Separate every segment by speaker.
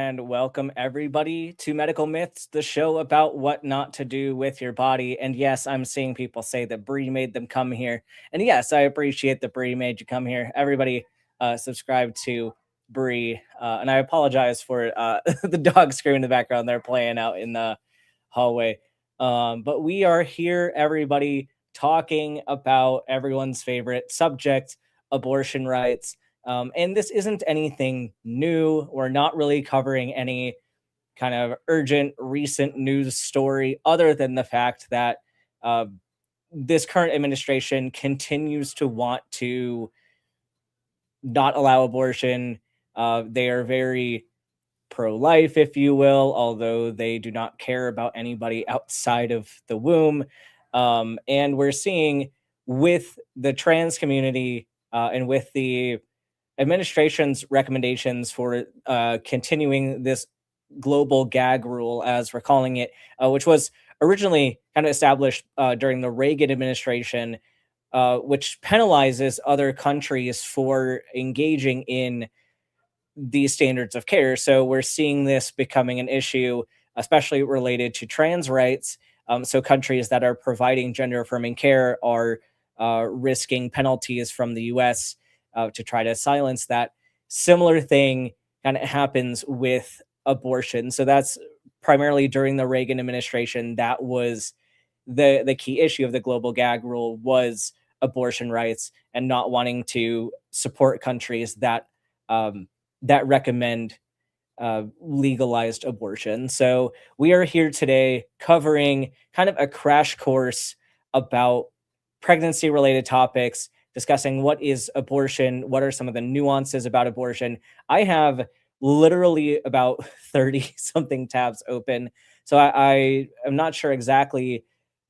Speaker 1: and welcome everybody to Medical Myths, the show about what not to do with your body. And yes, I'm seeing people say that Bree made them come here. And yes, I appreciate that Bree made you come here. Everybody subscribe to Bree. And I apologize for the dog screaming in the background. They're playing out in the hallway. But we are here, everybody, talking about everyone's favorite subject, abortion rights. And this isn't anything new. We're not really covering any kind of urgent recent news story other than the fact that uh, this current administration continues to want to not allow abortion. They are very pro-life, if you will, although they do not care about anybody outside of the womb. And we're seeing with the trans community and with the administration's recommendations for continuing this global gag rule, as we're calling it, which was originally kind of established during the Reagan administration, which penalizes other countries for engaging in these standards of care. So we're seeing this becoming an issue, especially related to trans rights. So countries that are providing gender affirming care are risking penalties from the US to try to silence that. Similar thing kind of happens with abortion. So that's primarily during the Reagan administration. That was the key issue of the global gag rule, was abortion rights and not wanting to support countries that that recommend legalized abortion. So we are here today covering kind of a crash course about pregnancy related topics, discussing what is abortion, what are some of the nuances about abortion. I have literally about 30 something tabs open. So I am not sure exactly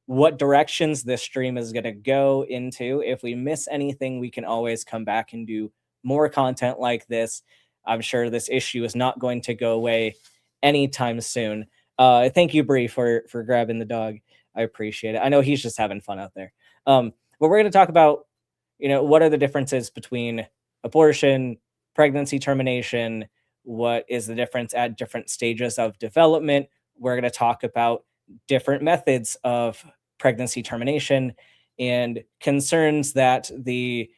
Speaker 1: what directions this stream is going to go into. If we miss anything, we can always come back and do more content like this. I'm sure this issue is not going to go away anytime soon. Thank you, Bree, for grabbing the dog. I appreciate it. I know he's just having fun out there. But we're going to talk about, what are the differences between abortion, pregnancy termination, what is the difference at different stages of development. We're going to talk about different methods of pregnancy termination and concerns that the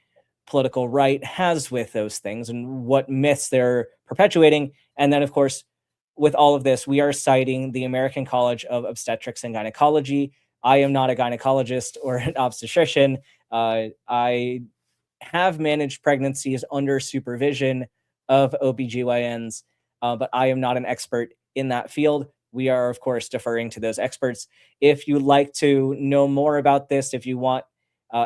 Speaker 1: political right has with those things and what myths they're perpetuating. And then, of course, with all of this, we are citing the American College of Obstetrics and Gynecology. I am not a gynecologist or an obstetrician. I have managed pregnancies under supervision of OBGYNs, but I am not an expert in that field. We are, of course, deferring to those experts. If you'd like to know more about this, if you want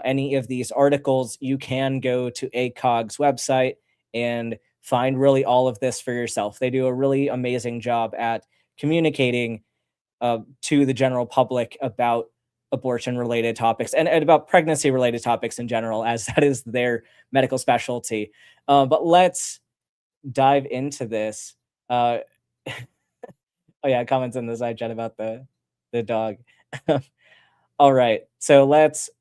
Speaker 1: any of these articles, you can go to ACOG's website and find really all of this for yourself. They do a really amazing job at communicating to the general public about abortion-related topics and about pregnancy-related topics in general, as that is their medical specialty. But let's dive into this. Oh yeah, comments in the side chat about the dog. All right, so let's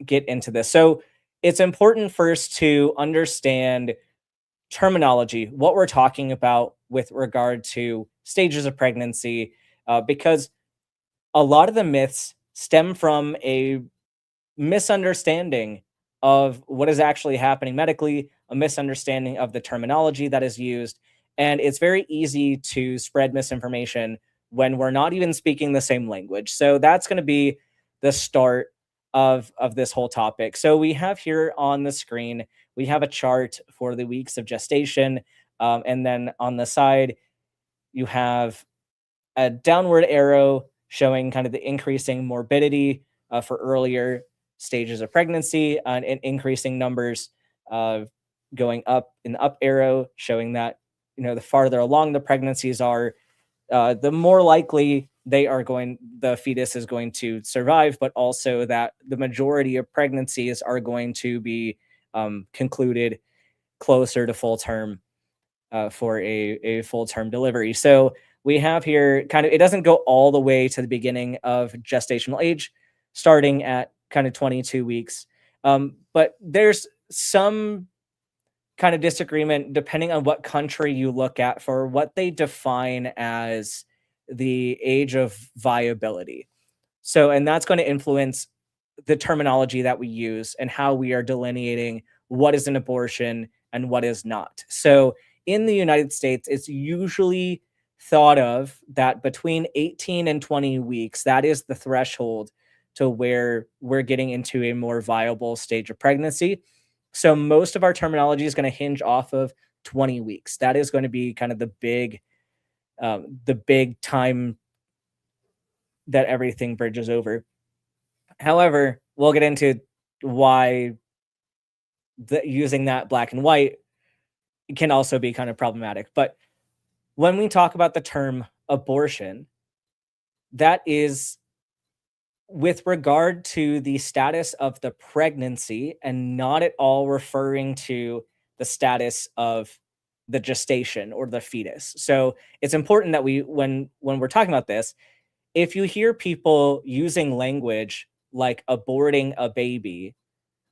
Speaker 1: get into this. So it's important first to understand terminology, what we're talking about with regard to stages of pregnancy, because a lot of the myths stem from a misunderstanding of what is actually happening medically, a misunderstanding of the terminology that is used. And it's very easy to spread misinformation when we're not even speaking the same language. So that's going to be the start of this whole topic. So we have here on the screen, we have a chart for the weeks of gestation. And then on the side, you have a downward arrow showing kind of the increasing morbidity for earlier stages of pregnancy and increasing numbers going up in the up arrow, showing that, the farther along the pregnancies are, the more likely the fetus is going to survive, but also that the majority of pregnancies are going to be concluded closer to full term for a full term delivery. So we have here kind of, it doesn't go all the way to the beginning of gestational age, starting at kind of 22 weeks. But there's some kind of disagreement depending on what country you look at for what they define as the age of viability. So, and that's going to influence the terminology that we use and how we are delineating what is an abortion and what is not. So, in the United States, it's usually thought of that between 18 and 20 weeks, that is the threshold to where we're getting into a more viable stage of pregnancy. So, most of our terminology is going to hinge off of 20 weeks. That is going to be kind of the big time that everything bridges over. However, we'll get into why using that black and white can also be kind of problematic. But when we talk about the term abortion, that is with regard to the status of the pregnancy and not at all referring to the status of the gestation or the fetus. So it's important that when we're talking about this, if you hear people using language like aborting a baby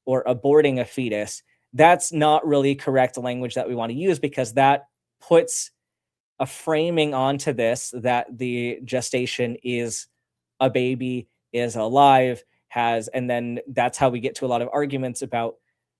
Speaker 1: or aborting a fetus, that's not really correct language that we want to use because that puts a framing onto this that the gestation is a baby, is alive, has, and then that's how we get to a lot of arguments about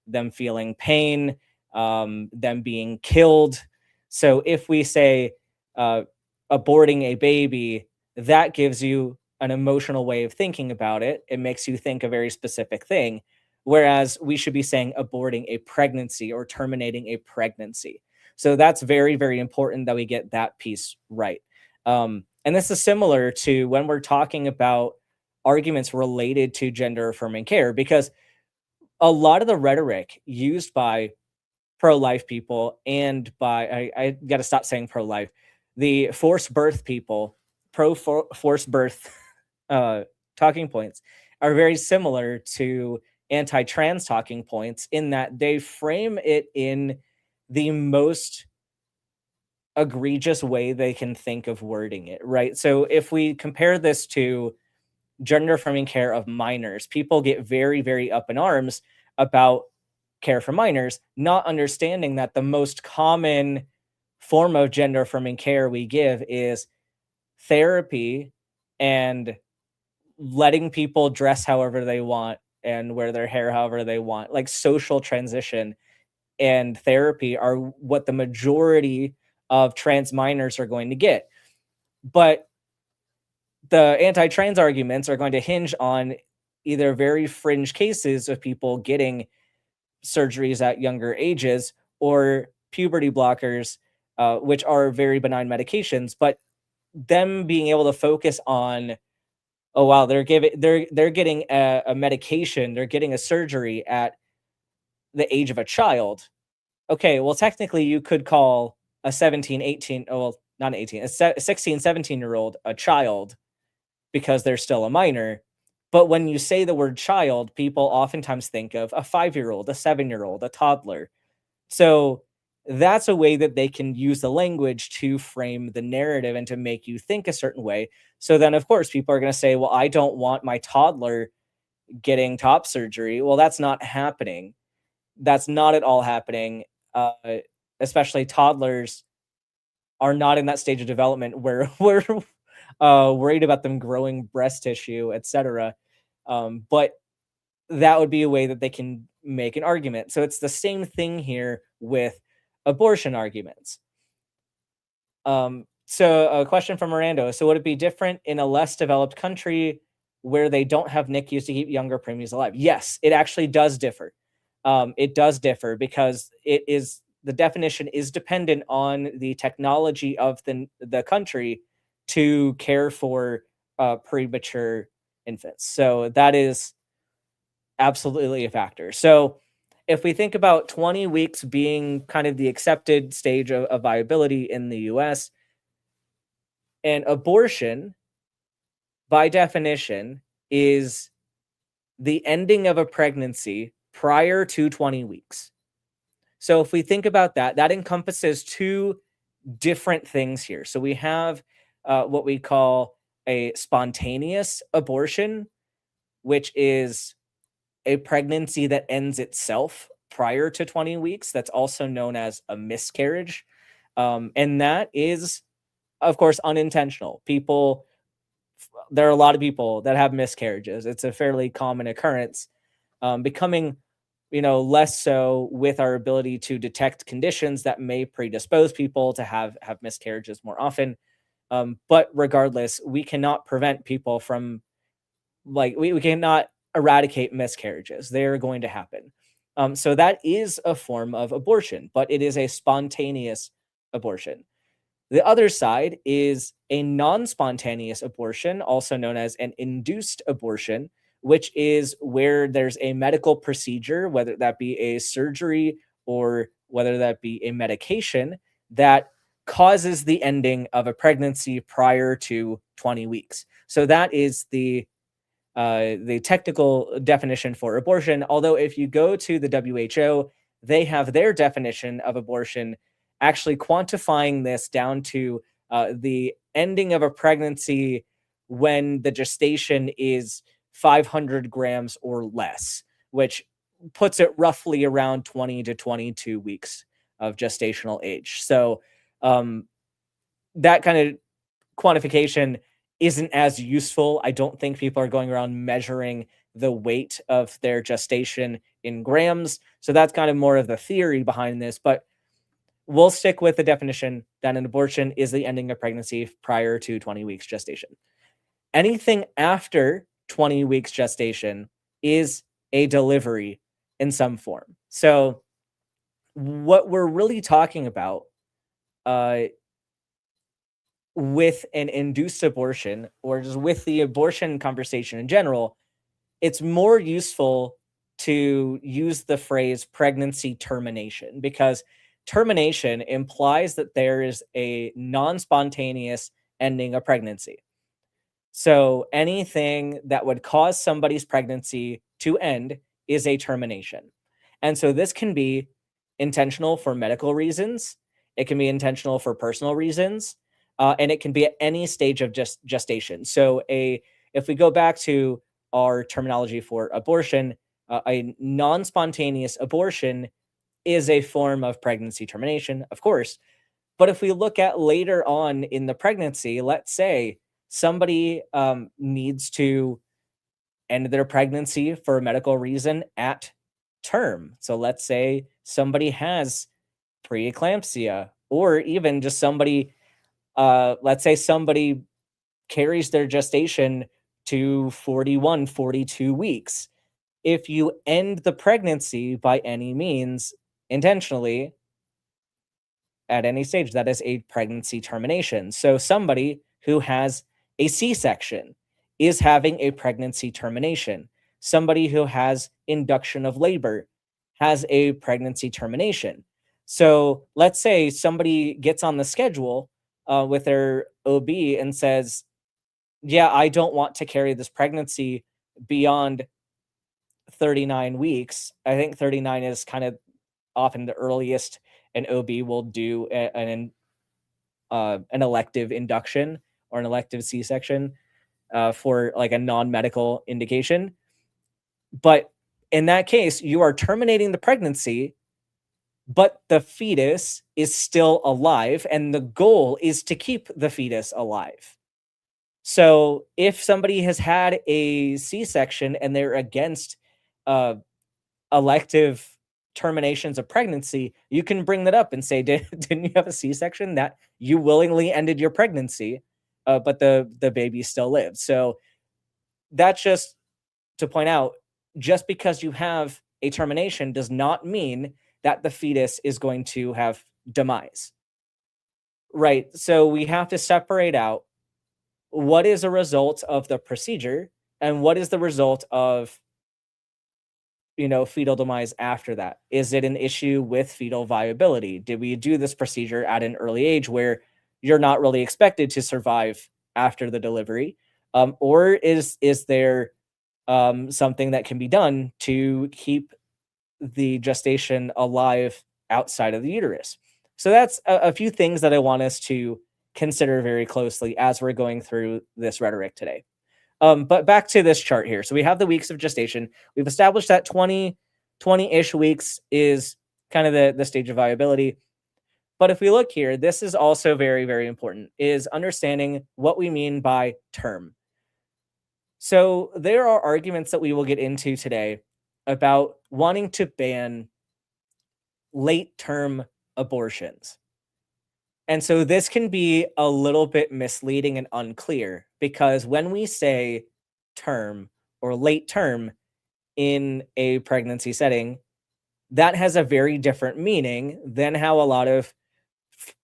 Speaker 1: them feeling pain, them being killed. So if we say uh, aborting a baby, that gives you an emotional way of thinking about it. It makes you think a very specific thing. Whereas we should be saying aborting a pregnancy or terminating a pregnancy. So that's very, very important that we get that piece right. And this is similar to when we're talking about arguments related to gender affirming care, because a lot of the rhetoric used by pro life people and by, I got to stop saying pro life, the forced birth people, forced birth uh, talking points are very similar to anti trans talking points in that they frame it in the most egregious way they can think of wording it, right? So if we compare this to gender affirming care of minors, people get very, very up in arms about care for minors, not understanding that the most common form of gender affirming care we give is therapy and letting people dress however they want and wear their hair however they want. Like social transition and therapy are what the majority of trans minors are going to get. But the anti-trans arguments are going to hinge on either very fringe cases of people getting surgeries at younger ages or puberty blockers, which are very benign medications, but them being able to focus on, oh wow, they're getting a medication, they're getting a surgery at the age of a child. Okay, well, technically, you could call a 17, 18, oh, well, not 18, a 16, 17-year-old a child because they're still a minor. But when you say the word child, people oftentimes think of a 5-year-old, a 7-year-old, a toddler. So that's a way that they can use the language to frame the narrative and to make you think a certain way. So then, of course, people are going to say, well, I don't want my toddler getting top surgery. Well, that's not happening. That's not at all happening. Uh, Especially toddlers are not in that stage of development where we're worried about them growing breast tissue, etc. But that would be a way that they can make an argument. So it's the same thing here with abortion arguments. So a question from Miranda. So would it be different in a less developed country where they don't have NICUs to keep younger preemies alive? Yes, it actually does differ. It does differ because it is the definition is dependent on the technology of the country to care for premature infants. So that is absolutely a factor. So if we think about 20 weeks being kind of the accepted stage of viability in the US, and abortion, by definition, is the ending of a pregnancy prior to 20 weeks. So if we think about that, that encompasses two different things here. So we have what we call a spontaneous abortion, which is a pregnancy that ends itself prior to 20 weeks. That's also known as a miscarriage. And that is, of course, unintentional. There are a lot of people that have miscarriages. It's a fairly common occurrence, becoming, less so with our ability to detect conditions that may predispose people to have miscarriages more often. But regardless, we cannot prevent people from, like, we cannot eradicate miscarriages. They're going to happen. So that is a form of abortion, but it is a spontaneous abortion. The other side is a non spontaneous abortion, also known as an induced abortion, which is where there's a medical procedure, whether that be a surgery or whether that be a medication, that causes the ending of a pregnancy prior to 20 weeks. So that is the technical definition for abortion. Although, if you go to the WHO, they have their definition of abortion actually quantifying this down to the ending of a pregnancy when the gestation is 500 grams or less, which puts it roughly around 20 to 22 weeks of gestational age. So, that kind of quantification isn't as useful. I don't think people are going around measuring the weight of their gestation in grams. So that's kind of more of the theory behind this. But we'll stick with the definition that an abortion is the ending of pregnancy prior to 20 weeks gestation. Anything after 20 weeks gestation is a delivery in some form. So, what we're really talking about, uh, with an induced abortion, or just with the abortion conversation in general, it's more useful to use the phrase pregnancy termination, because termination implies that there is a non spontaneous ending of pregnancy. So anything that would cause somebody's pregnancy to end is a termination. And so this can be intentional for medical reasons, it can be intentional for personal reasons, and it can be at any stage of gestation. So a if we go back to our terminology for abortion, a non-spontaneous abortion is a form of pregnancy termination, of course. But if we look at later on in the pregnancy, let's say somebody needs to end their pregnancy for a medical reason at term. So let's say somebody has preeclampsia, or even just somebody, let's say somebody carries their gestation to 41, 42 weeks. If you end the pregnancy by any means intentionally, at any stage, that is a pregnancy termination. So somebody who has a C-section is having a pregnancy termination. Somebody who has induction of labor has a pregnancy termination. So let's say somebody gets on the schedule with their OB and says, yeah, I don't want to carry this pregnancy beyond 39 weeks. I think 39 is kind of often the earliest an OB will do an elective induction or an elective C-section for like a non-medical indication. But in that case, you are terminating the pregnancy, but the fetus is still alive, and the goal is to keep the fetus alive. So if somebody has had a C-section and they're against uh, elective terminations of pregnancy, you can bring that up and say, didn't you have a C-section that you willingly ended your pregnancy, but the baby still lives? So that's just to point out, just because you have a termination does not mean that the fetus is going to have demise. Right. So we have to separate out what is a result of the procedure and what is the result of, fetal demise after that. Is it an issue with fetal viability? Did we do this procedure at an early age where you're not really expected to survive after the delivery? Or is there something that can be done to keep the gestation alive outside of the uterus? So that's a few things that I want us to consider very closely as we're going through this rhetoric today. But back to this chart here. So we have the weeks of gestation. We've established that 20 20-ish weeks is kind of the stage of viability. But if we look here, this is also very, very important, is understanding what we mean by term. So there are arguments that we will get into today about wanting to ban late term abortions. And so this can be a little bit misleading and unclear because when we say term or late term in a pregnancy setting, that has a very different meaning than how a lot of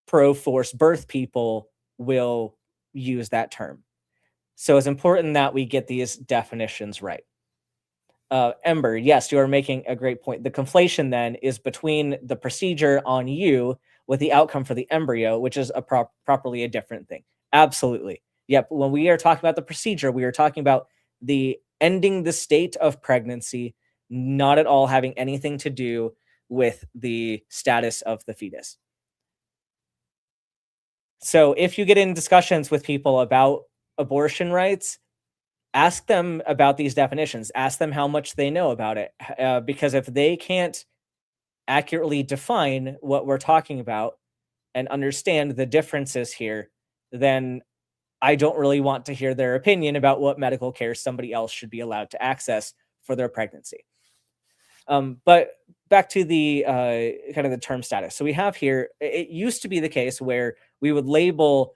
Speaker 1: pro forced birth people will use that term. So it's important that we get these definitions right. Ember, yes, you are making a great point. The conflation then is between the procedure on you with the outcome for the embryo, which is properly a different thing. Absolutely. Yep. When we are talking about the procedure, we are talking about the ending the state of pregnancy, not at all having anything to do with the status of the fetus. So if you get in discussions with people about abortion rights, ask them about these definitions. Ask them how much they know about it. Because if they can't accurately define what we're talking about and understand the differences here, then I don't really want to hear their opinion about what medical care somebody else should be allowed to access for their pregnancy. But back to the kind of the term status. So we have here, it used to be the case where we would label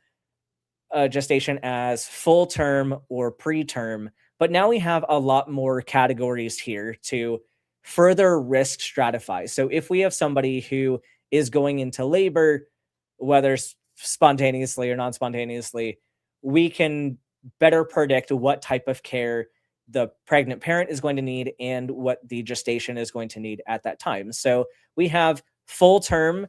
Speaker 1: gestation as full term or preterm, but now we have a lot more categories here to further risk stratify. So if we have somebody who is going into labor, whether spontaneously or non-spontaneously, we can better predict what type of care the pregnant parent is going to need and what the gestation is going to need at that time. So we have full term,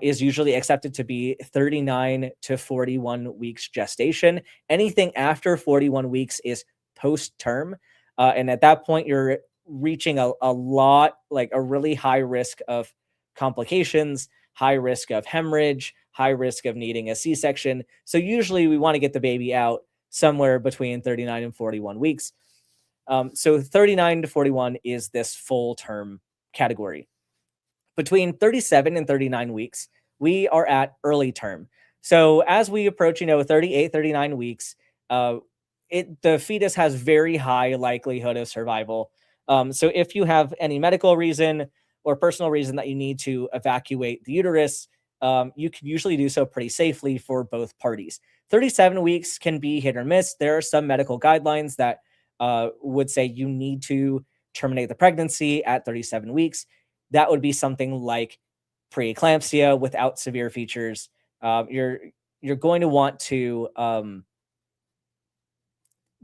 Speaker 1: is usually accepted to be 39 to 41 weeks gestation. Anything after 41 weeks is post term. And at that point, you're reaching a lot, like a really high risk of complications, high risk of hemorrhage, high risk of needing a C section. So usually we want to get the baby out somewhere between 39 and 41 weeks. So 39 to 41 is this full term category. Between 37 and 39 weeks, we are at early term. So as we approach, 38, 39 weeks, the fetus has very high likelihood of survival. So if you have any medical reason or personal reason that you need to evacuate the uterus, you can usually do so pretty safely for both parties. 37 weeks can be hit or miss. There are some medical guidelines that would say you need to terminate the pregnancy at 37 weeks. That would be something like preeclampsia without severe features. You're going to want to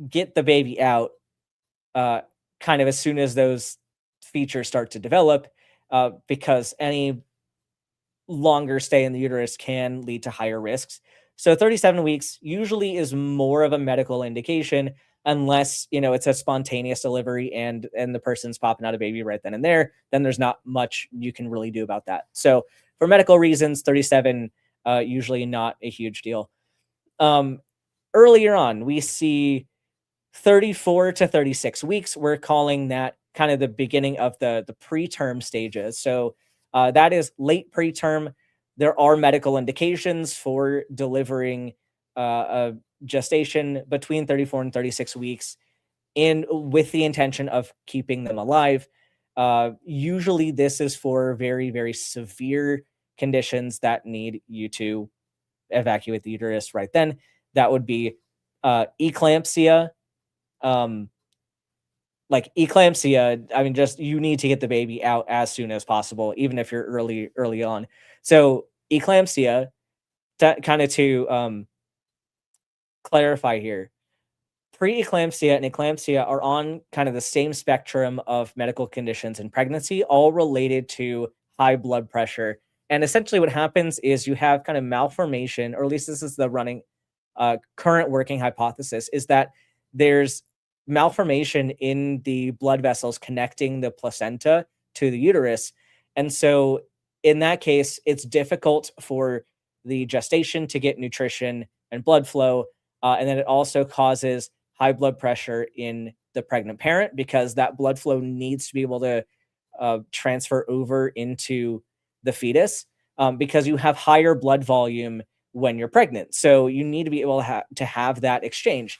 Speaker 1: get the baby out kind of as soon as those features start to develop, because any longer stay in the uterus can lead to higher risks. So 37 weeks usually is more of a medical indication unless it's a spontaneous delivery and the person's popping out a baby right then and there. Then there's not much you can really do about that. So for medical reasons, 37 usually not a huge deal. Earlier on, we see 34 to 36 weeks. We're calling that kind of the beginning of the preterm stages. So that is late preterm. There are medical indications for delivering a gestation between 34 and 36 weeks and with the intention of keeping them alive. Usually this is for very, very severe conditions that need you to evacuate the uterus right then. That would be eclampsia. Like eclampsia, I mean, just you need to get the baby out as soon as possible, even if you're early on. So eclampsia, kind of to clarify here, preeclampsia and eclampsia are on kind of the same spectrum of medical conditions in pregnancy, all related to high blood pressure. And essentially what happens is you have kind of malformation, or at least this is the running current working hypothesis, is that there's malformation in the blood vessels connecting the placenta to the uterus. And so in that case, it's difficult for the gestation to get nutrition and blood flow. And then it also causes high blood pressure in the pregnant parent because that blood flow needs to be able to transfer over into the fetus, because you have higher blood volume when you're pregnant. So you need to be able to have that exchange.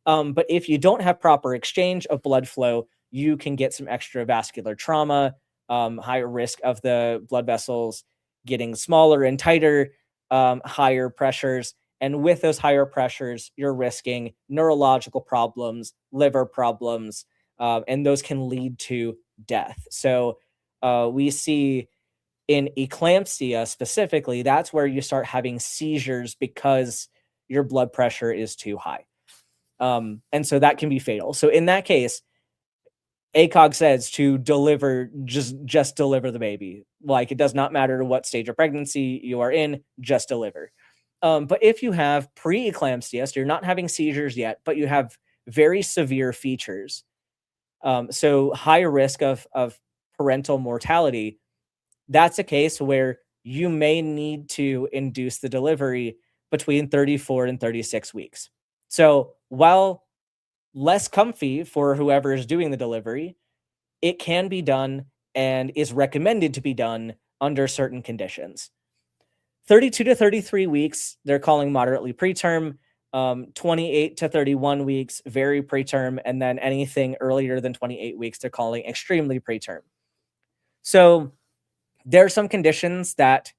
Speaker 1: But if you don't have proper exchange of blood flow, you can get some extravascular trauma, higher risk of the blood vessels getting smaller and tighter, higher pressures. And with those higher pressures, you're risking neurological problems, liver problems, and those can lead to death. So we see in eclampsia specifically, that's where you start having seizures because your blood pressure is too high. And so that can be fatal. So in that case, ACOG says to deliver, just deliver the baby. Like, it does not matter what stage of pregnancy you are in, just deliver. But if you have preeclampsia, so you're not having seizures yet, but you have very severe features, so high risk of parental mortality, that's a case where you may need to induce the delivery between 34 and 36 weeks. So while less comfy for whoever is doing the delivery, it can be done and is recommended to be done under certain conditions. 32 to 33 weeks, they're calling moderately preterm. 28 to 31 weeks, very preterm. And then anything earlier than 28 weeks, they're calling extremely preterm. So there are some conditions that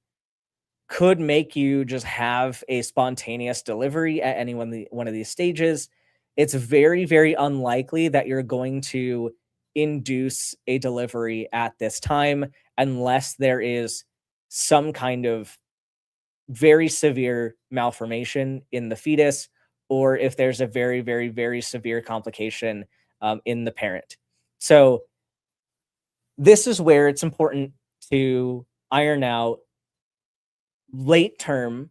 Speaker 1: could make you just have a spontaneous delivery at any one of these stages. It's very, very unlikely that you're going to induce a delivery at this time unless there is some kind of very severe malformation in the fetus, or if there's a very, very, very severe complication in the parent. So this is where it's important to iron out late term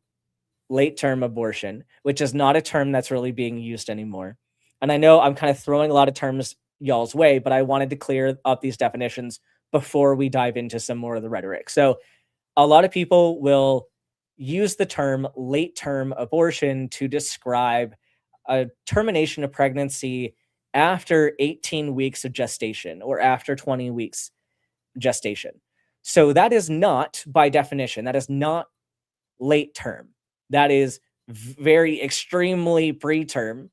Speaker 1: abortion, which is not a term that's really being used anymore. And I know I'm kind of throwing a lot of terms y'all's way, but I wanted to clear up these definitions before we dive into some more of the rhetoric. So a lot of people will use the term late term abortion to describe a termination of pregnancy after 18 weeks of gestation or after 20 weeks gestation. So that is not, by definition, that is not late term. That is very extremely preterm.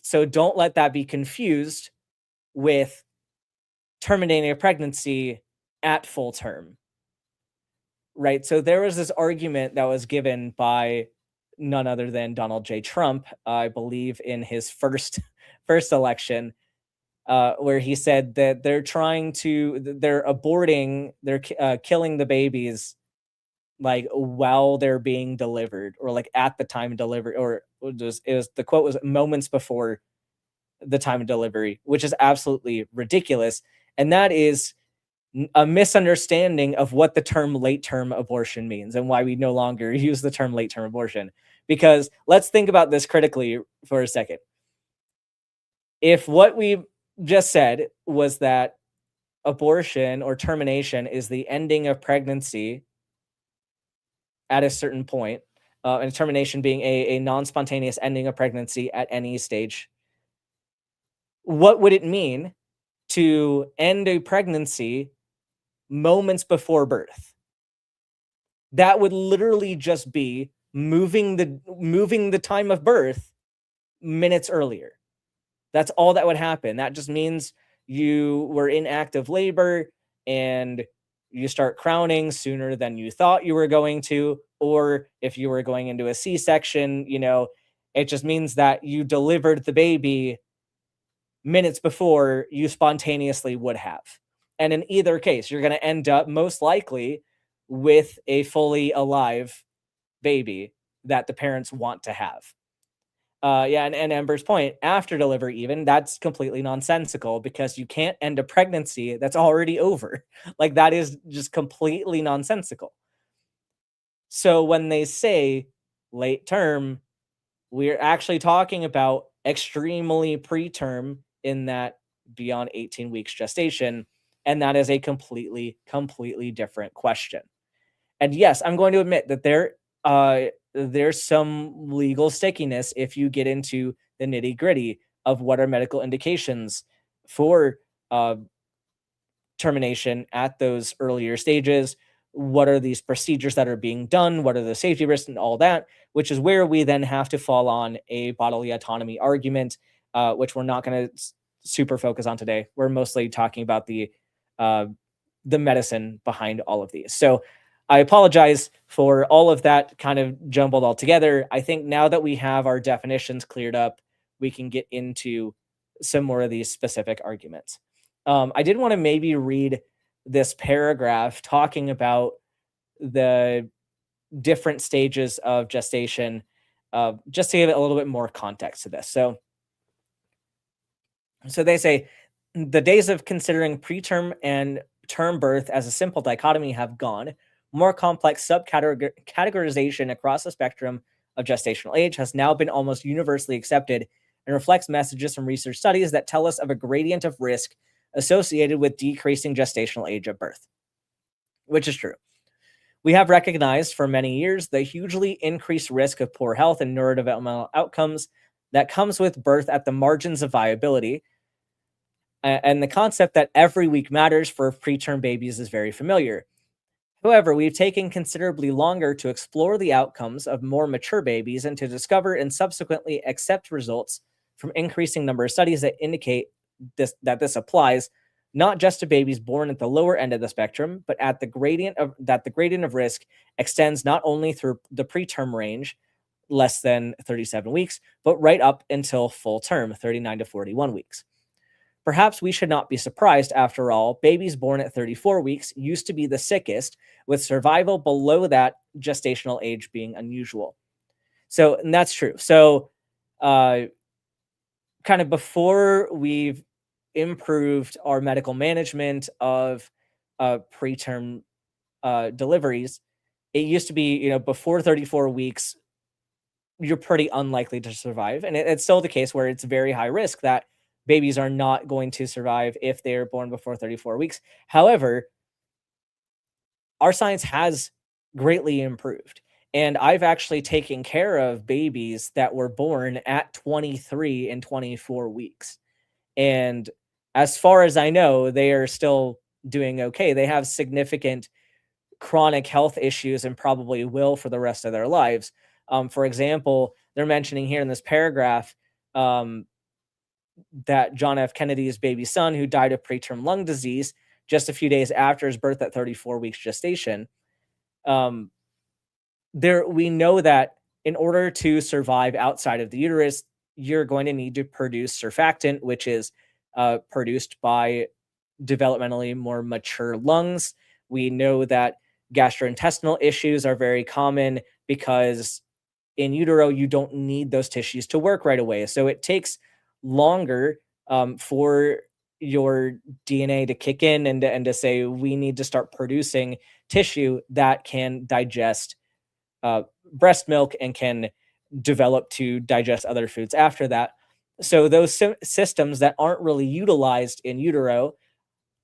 Speaker 1: So don't let that be confused with terminating a pregnancy at full term. Right. So there was this argument that was given by none other than Donald J. Trump, I believe, in his first election, where he said that they're aborting, they're killing the babies like while they're being delivered, or like at the time of delivery, or the quote was moments before the time of delivery, which is absolutely ridiculous. And that is a misunderstanding of what the term late term abortion means and why we no longer use the term late term abortion. Because let's think about this critically for a second. If what we just said was that abortion or termination is the ending of pregnancy at a certain point, and termination being a non-spontaneous ending of pregnancy at any stage, what would it mean to end a pregnancy moments before birth? That would literally just be moving the time of birth minutes earlier. That's all that would happen. That just means you were in active labor and you start crowning sooner than you thought you were going to, or if you were going into a C-section, it just means that you delivered the baby minutes before you spontaneously would have. And in either case, you're going to end up most likely with a fully alive baby that the parents want to have. And Ember's point, after delivery even, that's completely nonsensical because you can't end a pregnancy that's already over. Like, that is just completely nonsensical. So when they say late term, we're actually talking about extremely preterm, in that beyond 18 weeks gestation. And that is a completely, completely different question. And yes, I'm going to admit that there's some legal stickiness if you get into the nitty gritty of what are medical indications for termination at those earlier stages. What are these procedures that are being done? What are the safety risks and all that? Which is where we then have to fall on a bodily autonomy argument, which we're not going to super focus on today. We're mostly talking about uh, the medicine behind all of these. So I apologize for all of that kind of jumbled all together. I think now that we have our definitions cleared up, we can get into some more of these specific arguments. I did want to maybe read this paragraph talking about the different stages of gestation, just to give it a little bit more context to this. So they say the days of considering preterm and term birth as a simple dichotomy have gone. More complex subcategorization across the spectrum of gestational age has now been almost universally accepted and reflects messages from research studies that tell us of a gradient of risk associated with decreasing gestational age at birth, which is true. We have recognized for many years the hugely increased risk of poor health and neurodevelopmental outcomes that comes with birth at the margins of viability. And the concept that every week matters for preterm babies is very familiar. However, we've taken considerably longer to explore the outcomes of more mature babies and to discover and subsequently accept results from increasing number of studies that indicate that this applies not just to babies born at the lower end of the spectrum, but at the gradient of risk extends not only through the preterm range, less than 37 weeks, but right up until full term, 39 to 41 weeks. Perhaps we should not be surprised. After all, babies born at 34 weeks used to be the sickest, with survival below that gestational age being unusual. So, and that's true. So, kind of before we've improved our medical management of preterm deliveries, it used to be, before 34 weeks, you're pretty unlikely to survive. And it's still the case where it's very high risk that babies are not going to survive if they're born before 34 weeks. However, our science has greatly improved. And I've actually taken care of babies that were born at 23 and 24 weeks. And as far as I know, they are still doing okay. They have significant chronic health issues and probably will for the rest of their lives. For example, they're mentioning here in this paragraph that John F. Kennedy's baby son, who died of preterm lung disease just a few days after his birth at 34 weeks gestation, we know that in order to survive outside of the uterus, you're going to need to produce surfactant, which is produced by developmentally more mature lungs. We know that gastrointestinal issues are very common because in utero, you don't need those tissues to work right away. So it takes longer for your DNA to kick in and to say, we need to start producing tissue that can digest breast milk and can develop to digest other foods after that. So those systems that aren't really utilized in utero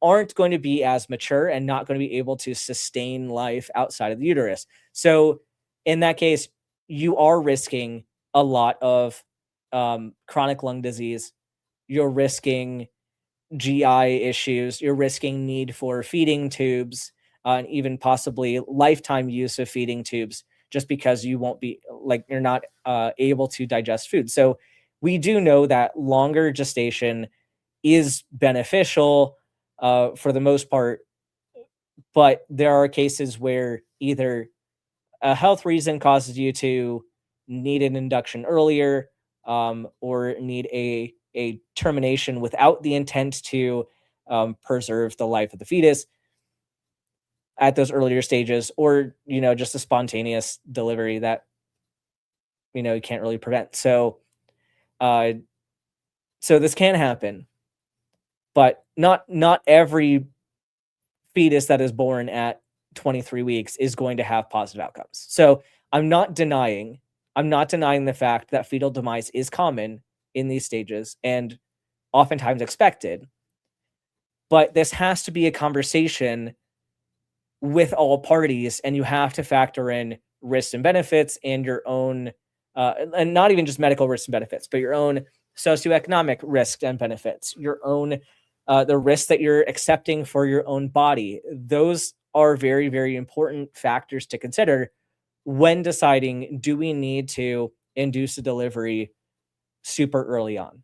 Speaker 1: aren't going to be as mature and not going to be able to sustain life outside of the uterus. So in that case, you are risking a lot of chronic lung disease. You're risking GI issues. You're risking need for feeding tubes, and even possibly lifetime use of feeding tubes, just because you won't be you're not able to digest food. So we do know that longer gestation is beneficial for the most part, but there are cases where either a health reason causes you to need an induction earlier, or need a termination without the intent to preserve the life of the fetus at those earlier stages, or just a spontaneous delivery that you can't really prevent. So so this can happen, but not every fetus that is born at 23 weeks is going to have positive outcomes. So I'm not denying the fact that fetal demise is common in these stages and oftentimes expected. But this has to be a conversation with all parties, and you have to factor in risks and benefits and your own, and not even just medical risks and benefits, but your own socioeconomic risks and benefits, your own the risks that you're accepting for your own body. Those are very, very important factors to consider when deciding, do we need to induce a delivery super early on?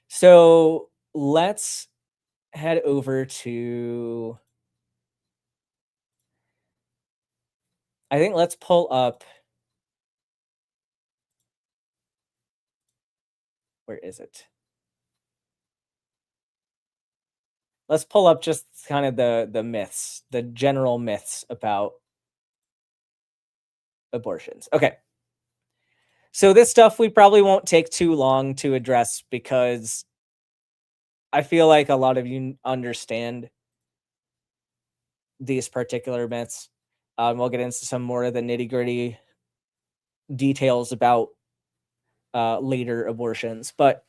Speaker 1: So let's head over to, I think let's pull up, where is it? Let's pull up just kind of the myths, the general myths about abortions. Okay. So this stuff we probably won't take too long to address because I feel like a lot of you understand these particular myths. We'll get into some more of the nitty-gritty details about later abortions. But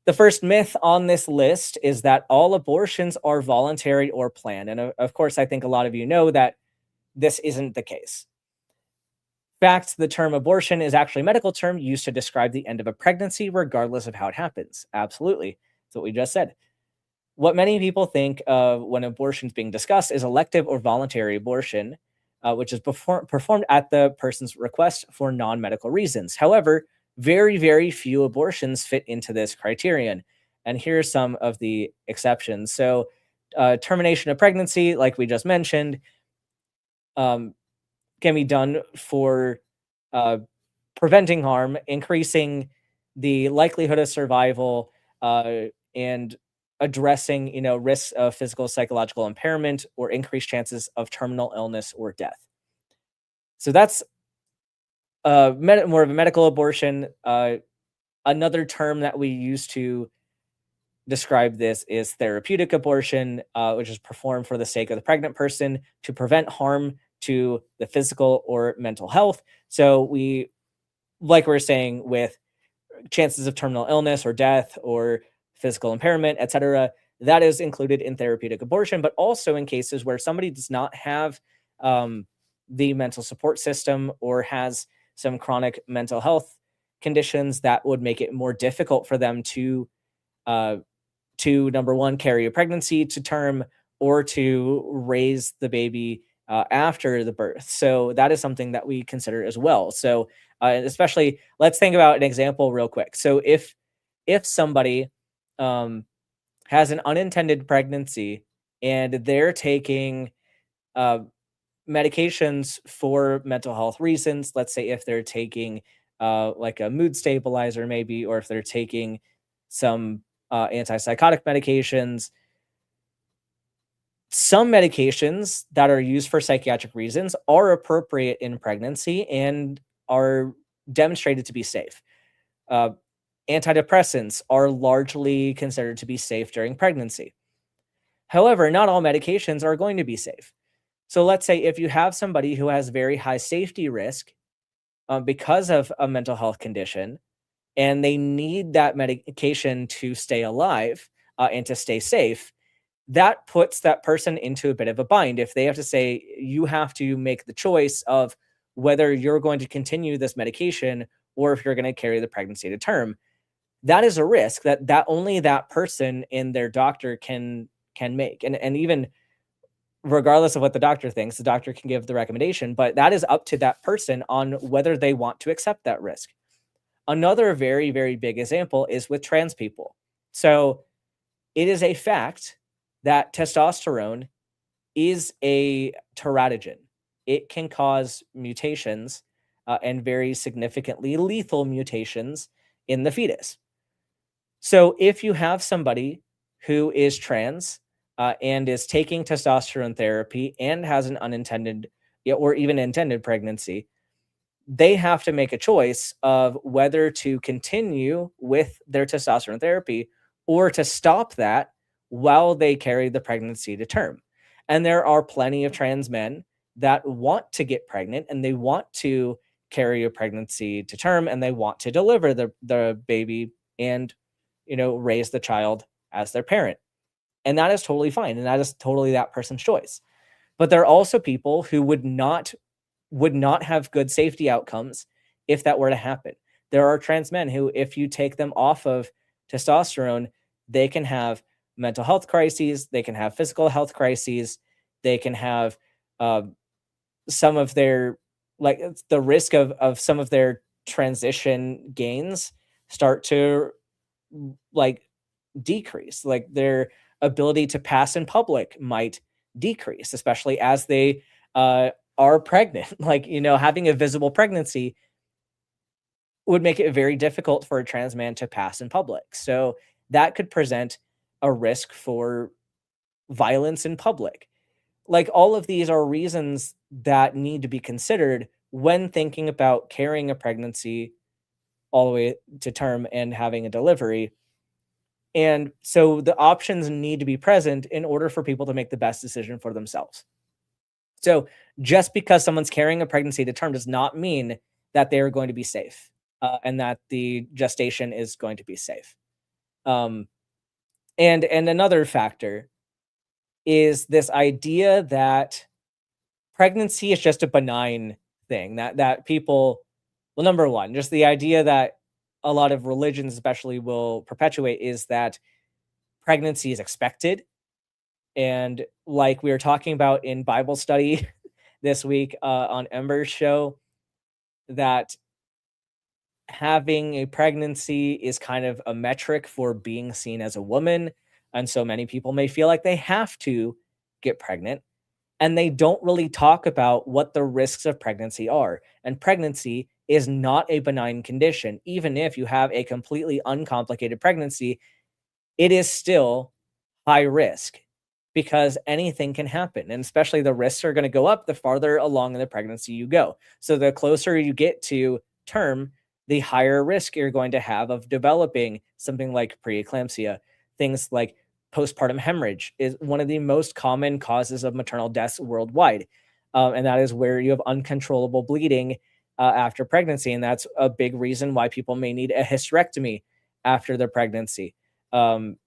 Speaker 1: the first myth on this list is that all abortions are voluntary or planned. And of course, I think a lot of you know that this isn't the case. In fact, the term abortion is actually a medical term used to describe the end of a pregnancy, regardless of how it happens. Absolutely. That's what we just said. What many people think of when abortion is being discussed is elective or voluntary abortion, which is performed at the person's request for non medical reasons. However, very, very few abortions fit into this criterion. And here are some of the exceptions. So, termination of pregnancy, like we just mentioned, um, can be done for uh, preventing harm, increasing the likelihood of survival, and addressing, risks of physical, psychological impairment or increased chances of terminal illness or death. So that's more of a medical abortion. Another term that we use to describe this is therapeutic abortion, which is performed for the sake of the pregnant person to prevent harm to the physical or mental health. So we, like we are saying, with chances of terminal illness or death or physical impairment, etc., that is included in therapeutic abortion, but also in cases where somebody does not have the mental support system or has some chronic mental health conditions that would make it more difficult for them uh, number one, carry a pregnancy to term or to raise the baby after the birth. So that is something that we consider as well. So especially, let's think about an example real quick. So if somebody um, has an unintended pregnancy and they're taking uh, medications for mental health reasons, let's say if they're taking like a mood stabilizer, maybe, or if they're taking some antipsychotic medications. Some medications that are used for psychiatric reasons are appropriate in pregnancy and are demonstrated to be safe. Uh, Antidepressants are largely considered to be safe during pregnancy. However, not all medications are going to be safe. So let's say if you have somebody who has very high safety risk because of a mental health condition, and they need that medication to stay alive and to stay safe, that puts that person into a bit of a bind. If they have to say, you have to make the choice of whether you're going to continue this medication or if you're going to carry the pregnancy to term, that is a risk that only that person and their doctor can make. And even regardless of what the doctor thinks, the doctor can give the recommendation, but that is up to that person on whether they want to accept that risk. Another very, very big example is with trans people. So it is a fact that testosterone is a teratogen. It can cause mutations and very significantly lethal mutations in the fetus. So if you have somebody who is trans and is taking testosterone therapy and has an unintended or even intended pregnancy, they have to make a choice of whether to continue with their testosterone therapy or to stop that while they carry the pregnancy to term. And there are plenty of trans men that want to get pregnant and they want to carry a pregnancy to term and they want to deliver the baby and raise the child as their parent. And that is totally fine. And that is totally that person's choice. But there are also people who would not have good safety outcomes if that were to happen. There are trans men who, if you take them off of testosterone, they can have mental health crises, they can have physical health crises, they can have uh, some of their like the risk of some of their transition gains start to like decrease, like their ability to pass in public might decrease, especially as they uh, are pregnant. Like, having a visible pregnancy would make it very difficult for a trans man to pass in public. So that could present a risk for violence in public. Like, all of these are reasons that need to be considered when thinking about carrying a pregnancy all the way to term and having a delivery. And so the options need to be present in order for people to make the best decision for themselves. So just because someone's carrying a pregnancy to term does not mean that they are going to be safe, and that the gestation is going to be safe. Um, and another factor is this idea that pregnancy is just a benign thing, that people, well, number one, just the idea that a lot of religions especially will perpetuate is that pregnancy is expected. And like we were talking about in Bible study this week, on Ember's show, that having a pregnancy is kind of a metric for being seen as a woman. And so many people may feel like they have to get pregnant, and they don't really talk about what the risks of pregnancy are. And pregnancy is not a benign condition. Even if you have a completely uncomplicated pregnancy, it is still high risk because anything can happen. And especially the risks are going to go up the farther along in the pregnancy you go. So the closer you get to term, the higher risk you're going to have of developing something like preeclampsia. Things like postpartum hemorrhage is one of the most common causes of maternal deaths worldwide. And that is where you have uncontrollable bleeding after pregnancy. And that's a big reason why people may need a hysterectomy after their pregnancy. Um,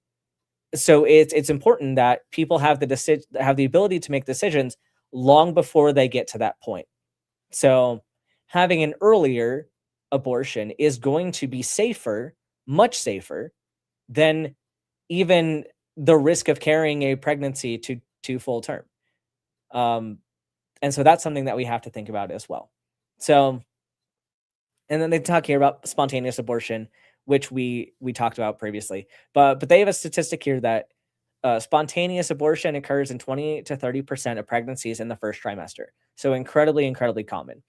Speaker 1: so it's important that people have the ability to make decisions long before they get to that point. So having an earlier abortion is going to be safer, much safer than even the risk of carrying a pregnancy to full term. Um, and so that's something that we have to think about as well. So, and then they talk here about spontaneous abortion, which we talked about previously. But they have a statistic here that spontaneous abortion occurs in 20 to 30% of pregnancies in the first trimester. So incredibly common.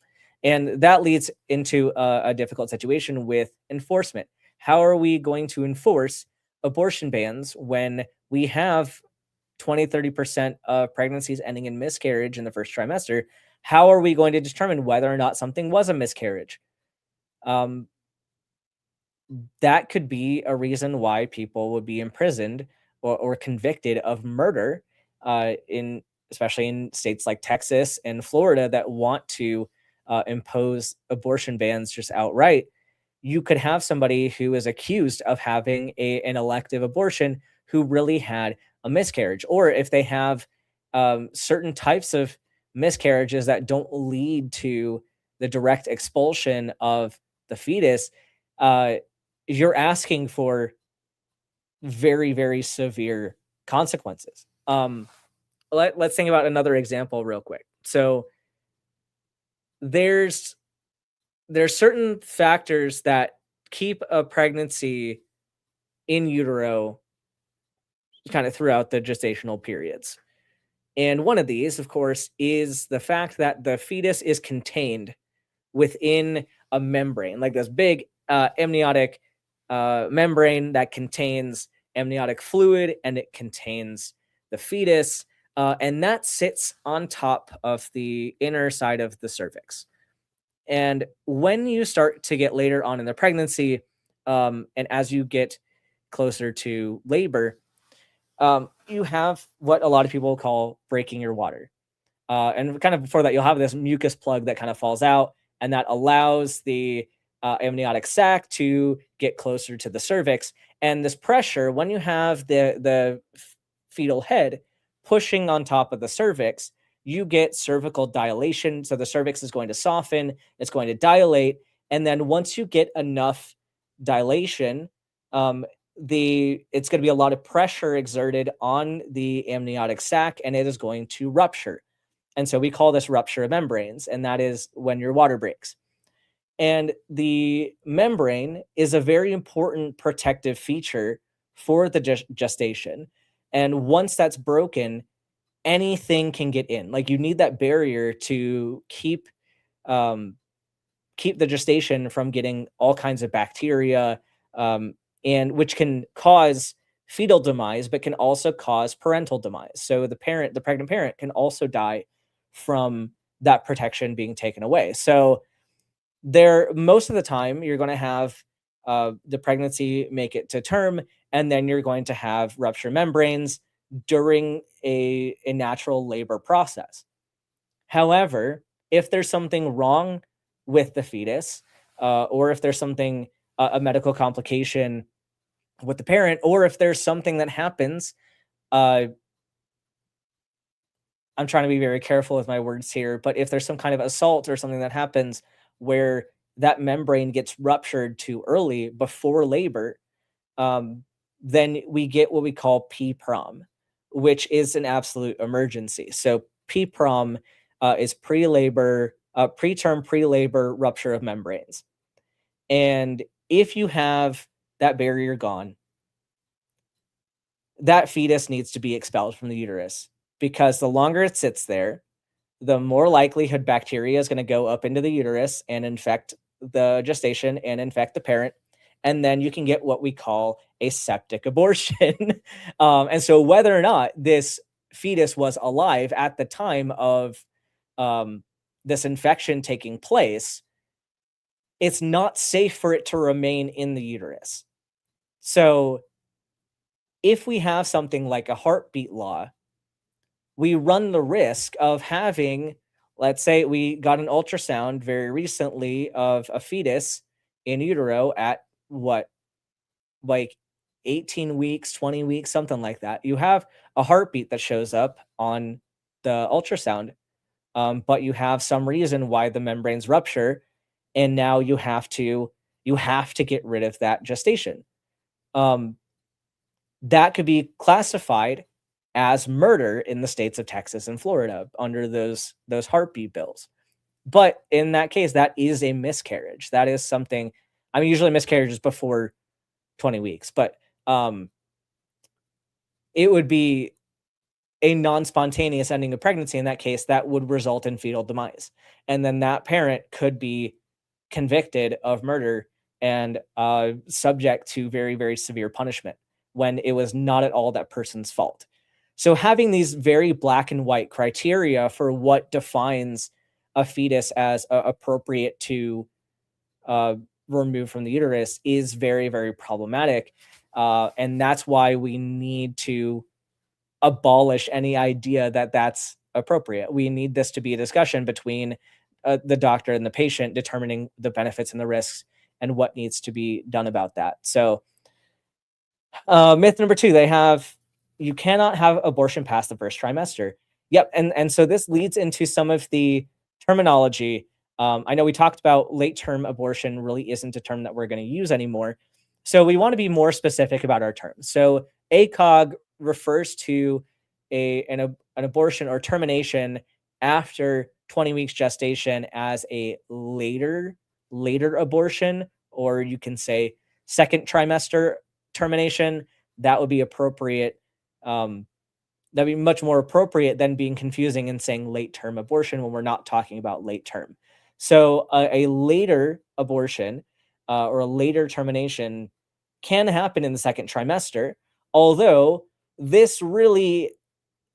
Speaker 1: And that leads into a difficult situation with enforcement. How are we going to enforce abortion bans when we have 20-30% of pregnancies ending in miscarriage in the first trimester? How are we going to determine whether or not something was a miscarriage? Um, that could be a reason why people would be imprisoned or convicted of murder, in especially in states like Texas and Florida that want to impose abortion bans just outright. You could have somebody who is accused of having an elective abortion who really had a miscarriage, or if they have certain types of miscarriages that don't lead to the direct expulsion of the fetus, uh, you're asking for very severe consequences. Let's think about another example real quick. So there's certain factors that keep a pregnancy in utero kind of throughout the gestational periods. And one of these, of course, is the fact that the fetus is contained within a membrane, like this big amniotic membrane that contains amniotic fluid, and it contains the fetus, and that sits on top of the inner side of the cervix. And when you start to get later on in the pregnancy, and as you get closer to labor, you have what a lot of people call breaking your water. And kind of before that, you'll have this mucus plug that kind of falls out, and that allows the amniotic sac to get closer to the cervix. And this pressure, when you have the fetal head pushing on top of the cervix, you get cervical dilation. So the cervix is going to soften, it's going to dilate, and then once you get enough dilation, um, it's going to be a lot of pressure exerted on the amniotic sac, and it is going to rupture. And so we call this rupture of membranes, and that is when your water breaks. And the membrane is a very important protective feature for the gestation. And once that's broken, anything can get in. Like, you need that barrier to um, keep the gestation from getting all kinds of bacteria, um, and which can cause fetal demise, but can also cause parental demise. So the pregnant parent, can also die from that protection being taken away. So there, most of the time, you're going to have the pregnancy make it to term, and then you're going to have rupture membranes during a natural labor process. However, if there's something wrong with the fetus, or if there's something, a medical complication with the parent, or if there's something that happens, uh, I'm trying to be very careful with my words here, but if there's some kind of assault or something that happens where that membrane gets ruptured too early before labor, um, then we get what we call PPROM, which is an absolute emergency. So PPROM is preterm pre-labor rupture of membranes. And if you have that barrier gone, that fetus needs to be expelled from the uterus, because the longer it sits there, the more likelihood bacteria is going to go up into the uterus and infect the gestation and infect the parent. And then you can get what we call a septic abortion. And so, whether or not this fetus was alive at the time of um, this infection taking place, it's not safe for it to remain in the uterus. So, if we have something like a heartbeat law, we run the risk of having, let's say we got an ultrasound very recently of a fetus in utero at what, like 18 weeks, 20 weeks, something like that. You have a heartbeat that shows up on the ultrasound, but you have some reason why the membranes rupture, and now you have to get rid of that gestation. Um, that could be classified as murder in the states of Texas and Florida under those heartbeat bills. But in that case, that is a miscarriage. That is something. I mean, usually miscarriages before 20 weeks, but um, it would be a non-spontaneous ending of pregnancy. In that case, that would result in fetal demise, and then that parent could be convicted of murder and subject to very, very severe punishment when it was not at all that person's fault. So having these very black and white criteria for what defines a fetus as appropriate to uh, remove from the uterus is very, very problematic. And that's why we need to abolish any idea that that's appropriate. We need this to be a discussion between the doctor and the patient, determining the benefits and the risks and what needs to be done about that. So, myth number two, you cannot have abortion past the first trimester. Yep, and so this leads into some of the terminology. I know we talked about late term abortion really isn't a term that we're going to use anymore. So we want to be more specific about our terms. So ACOG refers to an abortion or termination after 20 weeks gestation as a later abortion, or you can say second trimester termination. That would be appropriate. That'd be much more appropriate than being confusing and saying late term abortion when we're not talking about late term. So a later abortion or a later termination can happen in the second trimester, although this really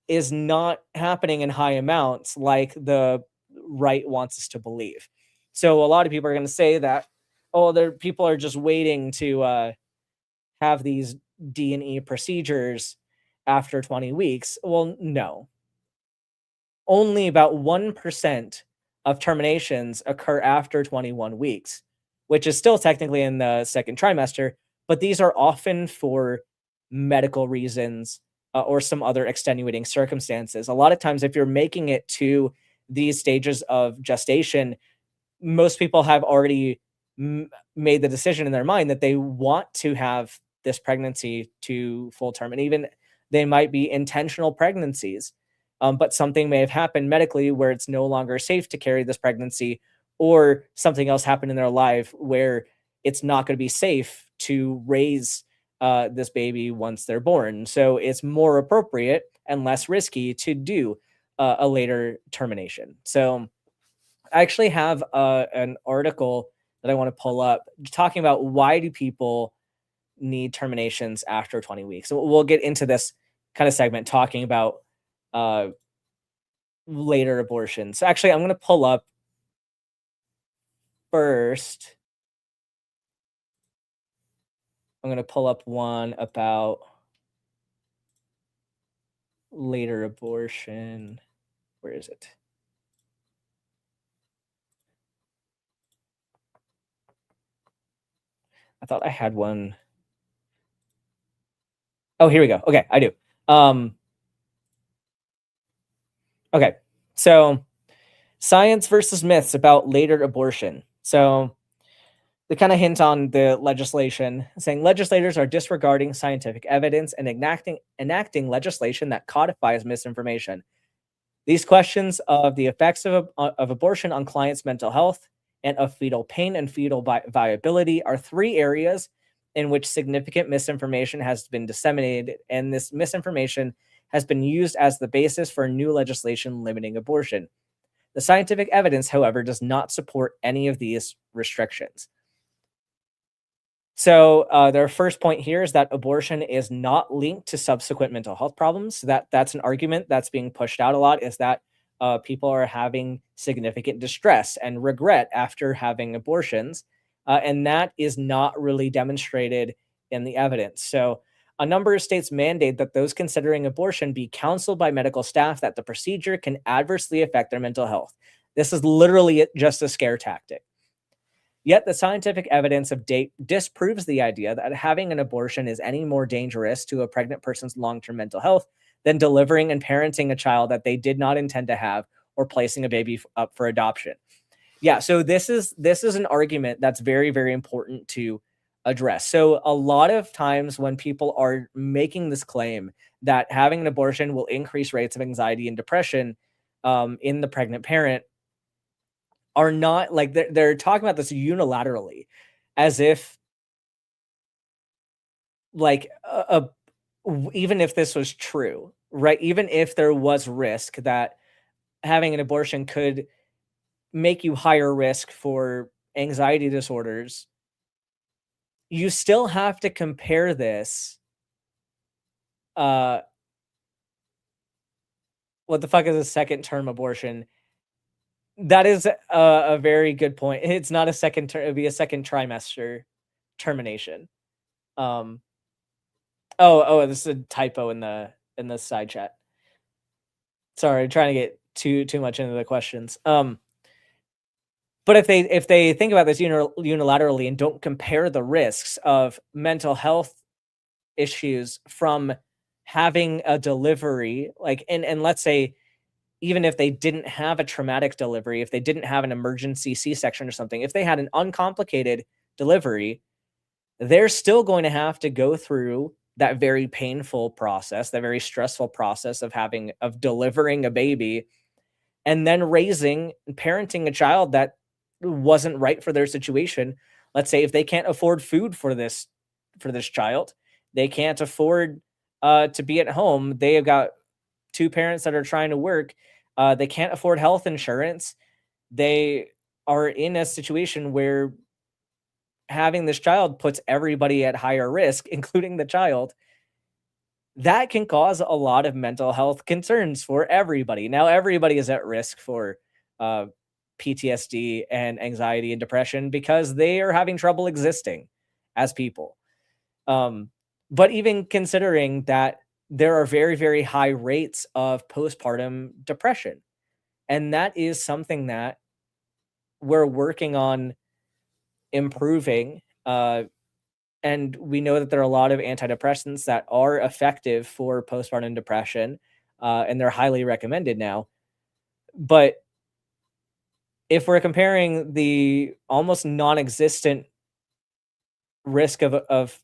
Speaker 1: is not happening in high amounts like the right wants us to believe. So a lot of people are going to say that, oh, people are just waiting to have these D&E procedures after 20 weeks. Well, no. Only about 1% of terminations occur after 21 weeks, which is still technically in the second trimester, but these are often for medical reasons or some other extenuating circumstances. A lot of times, if you're making it to these stages of gestation, most people have already made the decision in their mind that they want to have this pregnancy to full term. And even they might be intentional pregnancies, but something may have happened medically where it's no longer safe to carry this pregnancy, or something else happened in their life where it's not going to be safe to raise this baby once they're born. So it's more appropriate and less risky to do a later termination. So I actually have an article that I want to pull up talking about why do people need terminations after 20 weeks. So we'll get into this kind of segment talking about uh, later abortions. So actually, I'm going to pull up first. I'm going to pull up one about later abortion. Where is it? I thought I had one. Oh, here we go. Okay, I do. Um, okay, so science versus myths about later abortion. So they kind of hint on the legislation, saying legislators are disregarding scientific evidence and enacting legislation that codifies misinformation. These questions of the effects of abortion on clients' mental health and of fetal pain and fetal viability are three areas in which significant misinformation has been disseminated, and this misinformation has been used as the basis for new legislation limiting abortion. The scientific evidence, however, does not support any of these restrictions. So their first point here is that abortion is not linked to subsequent mental health problems. That's an argument that's being pushed out a lot. Is that people are having significant distress and regret after having abortions, and that is not really demonstrated in the evidence. So a number of states mandate that those considering abortion be counseled by medical staff that the procedure can adversely affect their mental health. This is literally just a scare tactic. Yet the scientific evidence of date disproves the idea that having an abortion is any more dangerous to a pregnant person's long-term mental health than delivering and parenting a child that they did not intend to have or placing a baby up for adoption. Yeah, so this is an argument that's very, very important to address. So a lot of times when people are making this claim that having an abortion will increase rates of anxiety and depression in the pregnant parent, are not like they're talking about this unilaterally, as if like even if this was true, right? Even if there was risk that having an abortion could make you higher risk for anxiety disorders, you still have to compare this. Uh, what the fuck is a second term abortion? That is a very good point. It's not a second term; it'd be a second trimester termination. Um, oh, this is a typo in the side chat. Sorry, trying to get too much into the questions. But if they think about this unilaterally and don't compare the risks of mental health issues from having a delivery, like and let's say even if they didn't have a traumatic delivery, if they didn't have an emergency C-section or something, if they had an uncomplicated delivery, they're still going to have to go through that very painful process, that very stressful process of delivering a baby and then raising and parenting a child that wasn't right for their situation. Let's say if they can't afford food for this child, they can't afford to be at home. They have got two parents that are trying to work. They can't afford health insurance. They are in a situation where having this child puts everybody at higher risk, including the child. That can cause a lot of mental health concerns for everybody. Now, everybody is at risk for uh, PTSD and anxiety and depression because they are having trouble existing as people. Um, but even considering that there are very, very high rates of postpartum depression, and that is something that we're working on improving. And we know that there are a lot of antidepressants that are effective for postpartum depression, and they're highly recommended now. But if we're comparing the almost non-existent risk of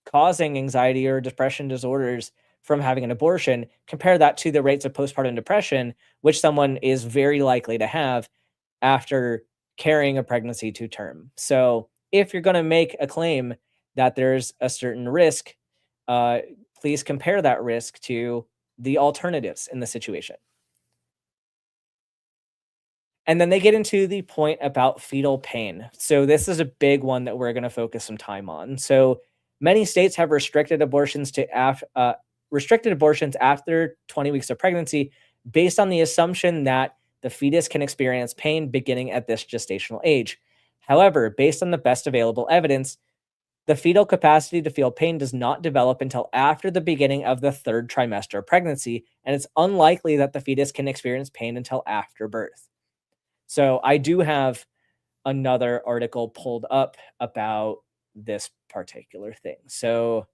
Speaker 1: causing anxiety or depression disorders from having an abortion, compare that to the rates of postpartum depression, which someone is very likely to have after carrying a pregnancy to term. So, if you're going to make a claim that there's a certain risk, uh, please compare that risk to the alternatives in the situation. And then they get into the point about fetal pain. So this is a big one that we're going to focus some time on. So many states have restricted abortions after 20 weeks of pregnancy based on the assumption that the fetus can experience pain beginning at this gestational age. However, based on the best available evidence, the fetal capacity to feel pain does not develop until after the beginning of the third trimester of pregnancy, and it's unlikely that the fetus can experience pain until after birth. So I do have another article pulled up about this particular thing. So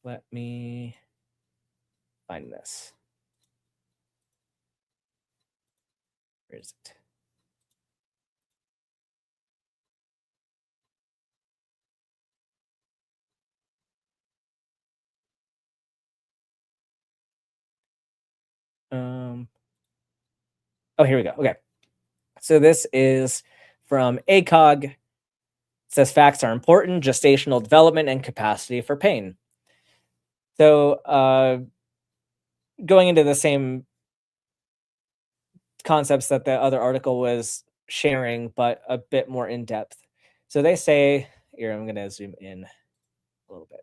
Speaker 1: let me find this. Where is it? Um, oh, here we go. Okay. So this is from ACOG. It says facts are important, gestational development and capacity for pain. So going into the same concepts that the other article was sharing, but a bit more in depth. So they say, here, I'm going to zoom in a little bit.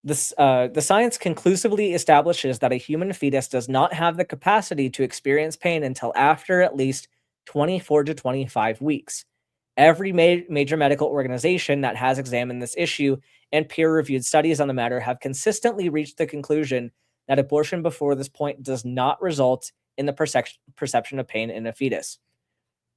Speaker 1: The science conclusively establishes that a human fetus does not have the capacity to experience pain until after at least 24 to 25 weeks. Every major medical organization that has examined this issue and peer reviewed studies on the matter have consistently reached the conclusion that abortion before this point does not result in the perception of pain in a fetus.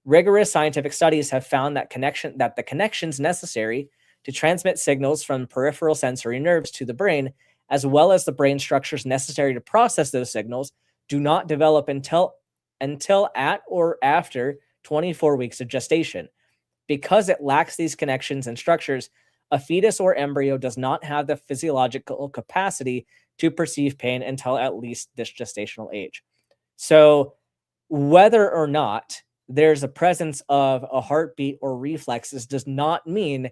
Speaker 1: Rigorous scientific studies have found that the connections necessary to transmit signals from peripheral sensory nerves to the brain, as well as the brain structures necessary to process those signals, do not develop until at or after 24 weeks of gestation. Because it lacks these connections and structures, a fetus or embryo does not have the physiological capacity to perceive pain until at least this gestational age. So, whether or not there's a presence of a heartbeat or reflexes does not mean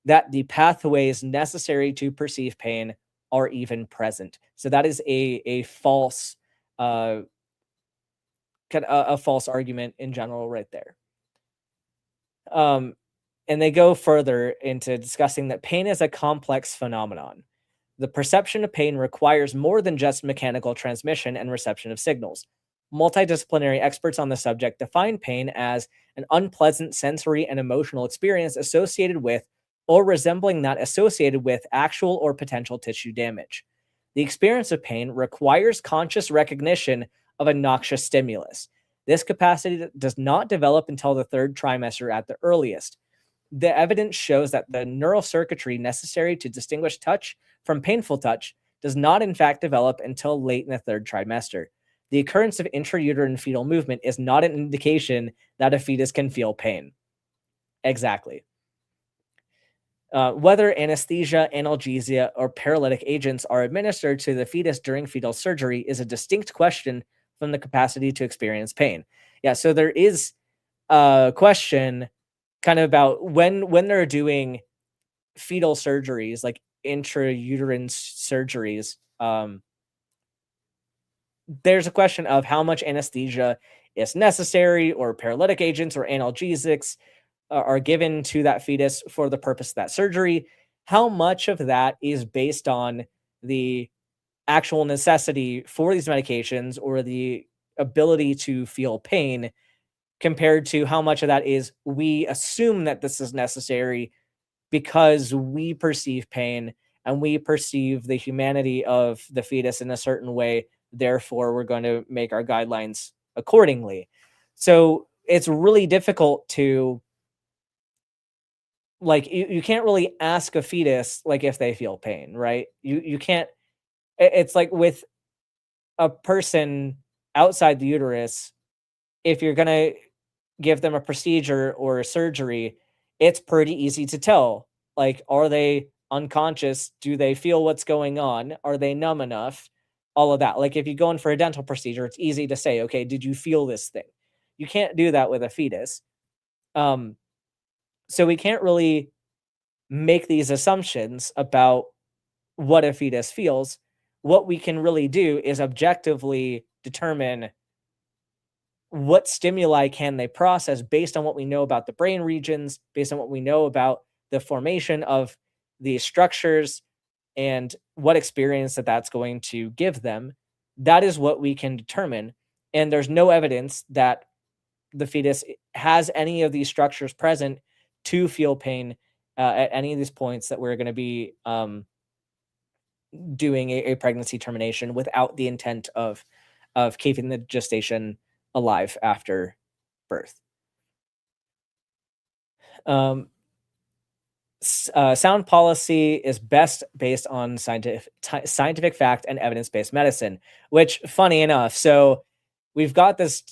Speaker 1: that the pathways necessary to perceive pain are even present. So that is a false uh a false argument in general right there. Um and they go further into discussing that pain is a complex phenomenon. The perception of pain requires more than just mechanical transmission and reception of signals. Multidisciplinary experts on the subject define pain as an unpleasant sensory and emotional experience associated with or resembling that associated with actual or potential tissue damage. The experience of pain requires conscious recognition of a noxious stimulus. This capacity does not develop until the third trimester at the earliest. The evidence shows that the neural circuitry necessary to distinguish touch from painful touch does not, in fact, develop until late in the third trimester. The occurrence of intrauterine fetal movement is not an indication that a fetus can feel pain. Exactly. Whether anesthesia, analgesia, or paralytic agents are administered to the fetus during fetal surgery is a distinct question from the capacity to experience pain. Yeah, so there is a question kind of about when they're doing fetal surgeries, like intrauterine surgeries, there's a question of how much anesthesia is necessary, or paralytic agents or analgesics are given to that fetus for the purpose of that surgery. How much of that is based on the actual necessity for these medications or the ability to feel pain, compared to how much of that is we assume that this is necessary because we perceive pain and we perceive the humanity of the fetus in a certain way. Therefore, we're going to make our guidelines accordingly. So it's really difficult to, like, you can't really ask a fetus like if they feel pain, right? You can't. It's like with a person outside the uterus, if you're gonna give them a procedure or a surgery, it's pretty easy to tell. Like, are they unconscious? Do they feel what's going on? Are they numb enough? All of that. Like, if you go in for a dental procedure, it's easy to say, okay, did you feel this thing? You can't do that with a fetus. Um, so we can't really make these assumptions about what a fetus feels. What we can really do is objectively determine what stimuli can they process based on what we know about the brain regions, based on what we know about the formation of these structures and what experience that's going to give them. That is what we can determine. And there's no evidence that the fetus has any of these structures present to feel pain at any of these points that we're going to be doing a pregnancy termination without the intent of keeping the gestation alive after birth. Um, Sound policy is best based on scientific fact and evidence-based medicine, which, funny enough, so we've got this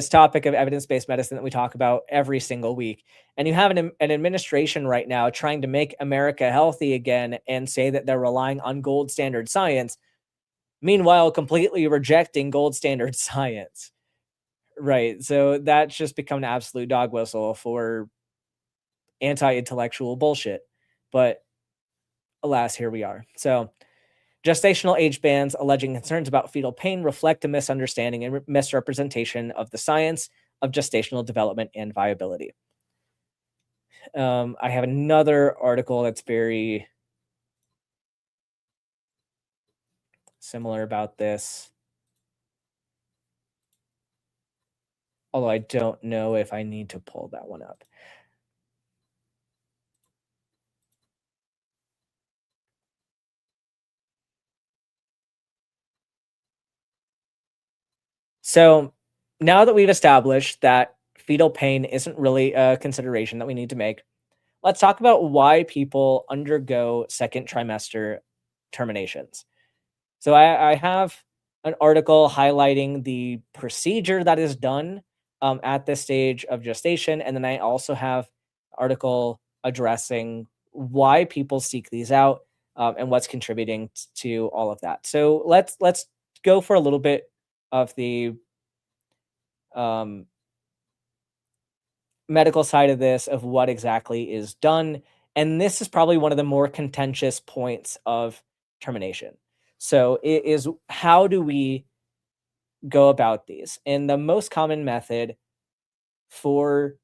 Speaker 1: topic of evidence-based medicine that we talk about every single week, and you have an administration right now trying to make America healthy again and say that they're relying on gold standard science, meanwhile completely rejecting gold standard science. Right, so that's just become an absolute dog whistle for anti-intellectual bullshit. But alas, here we are. So, gestational age bands alleging concerns about fetal pain reflect a misunderstanding and misrepresentation of the science of gestational development and viability. I have another article that's very similar about this. Although I don't know if I need to pull that one up. So now that we've established that fetal pain isn't really a consideration that we need to make, let's talk about why people undergo second trimester terminations. So I have an article highlighting the procedure that is done at this stage of gestation, and then I also have an article addressing why people seek these out and what's contributing to all of that. So let's go for a little bit of the um, medical side of this, of what exactly is done. And this is probably one of the more contentious points of termination. So it is, how do we go about these? And the most common method for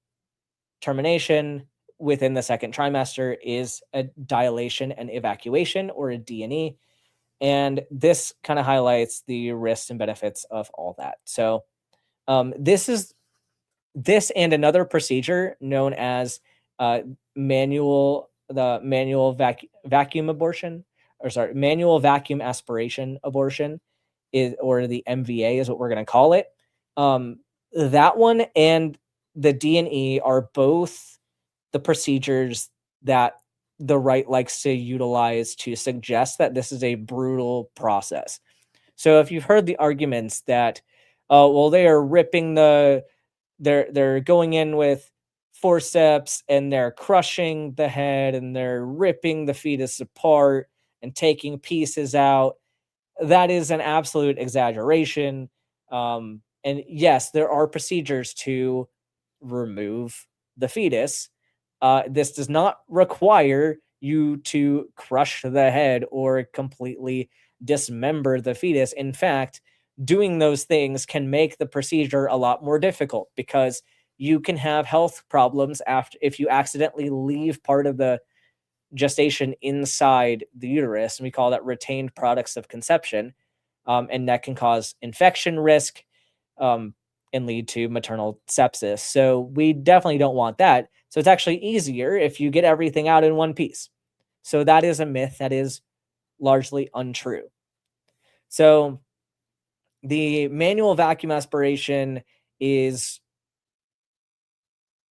Speaker 1: termination within the second trimester is a dilation and evacuation, or a D&E. And this kind of highlights the risks and benefits of all that. So this and another procedure known as manual vacuum abortion, or sorry, manual vacuum aspiration abortion, is, or the MVA is what we're going to call it. That one and the D&E are both the procedures that the right likes to utilize to suggest that this is a brutal process. So if you've heard the arguments that, well, they are ripping they're going in with forceps and they're crushing the head and they're ripping the fetus apart and taking pieces out, that is an absolute exaggeration. And yes, there are procedures to remove the fetus. This does not require you to crush the head or completely dismember the fetus. In fact, doing those things can make the procedure a lot more difficult, because you can have health problems after if you accidentally leave part of the gestation inside the uterus, and we call that retained products of conception, and that can cause infection risk um, and lead to maternal sepsis. So we definitely don't want that. So it's actually easier if you get everything out in one piece. So that is a myth that is largely untrue. So the manual vacuum aspiration is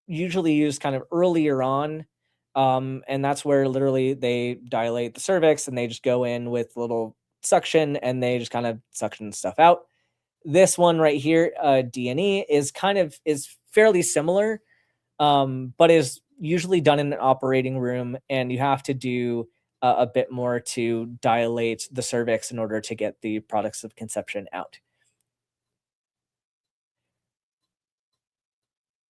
Speaker 1: usually used kind of earlier on. And that's where literally they dilate the cervix and they just go in with little suction and they just kind of suction stuff out. This one right here, D&E, is fairly similar, but is usually done in an operating room, and you have to do a bit more to dilate the cervix in order to get the products of conception out.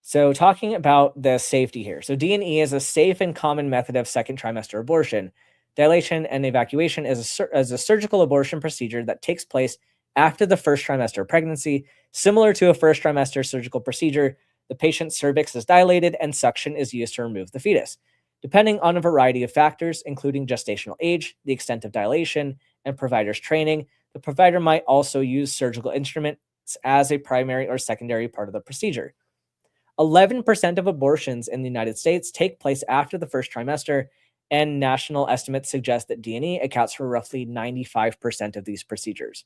Speaker 1: So, talking about the safety here. So, D&E is a safe and common method of second trimester abortion. Dilation and evacuation is a surgical abortion procedure that takes place after the first trimester of pregnancy. Similar to a first trimester surgical procedure, the patient's cervix is dilated and suction is used to remove the fetus. Depending on a variety of factors, including gestational age, the extent of dilation, and provider's training, the provider might also use surgical instruments as a primary or secondary part of the procedure. 11% of abortions in the United States take place after the first trimester, and national estimates suggest that D&E accounts for roughly 95% of these procedures.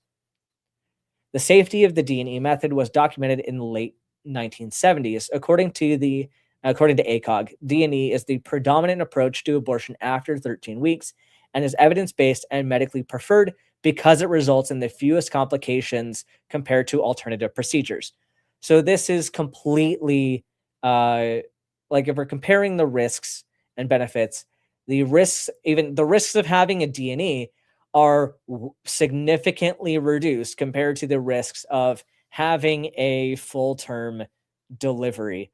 Speaker 1: The safety of the D&E method was documented in the late 1970s. According to ACOG, D&E is the predominant approach to abortion after 13 weeks and is evidence-based and medically preferred because it results in the fewest complications compared to alternative procedures. So this is completely uh, like if we're comparing the risks and benefits, even the risks of having a D&E are significantly reduced compared to the risks of having a full term delivery.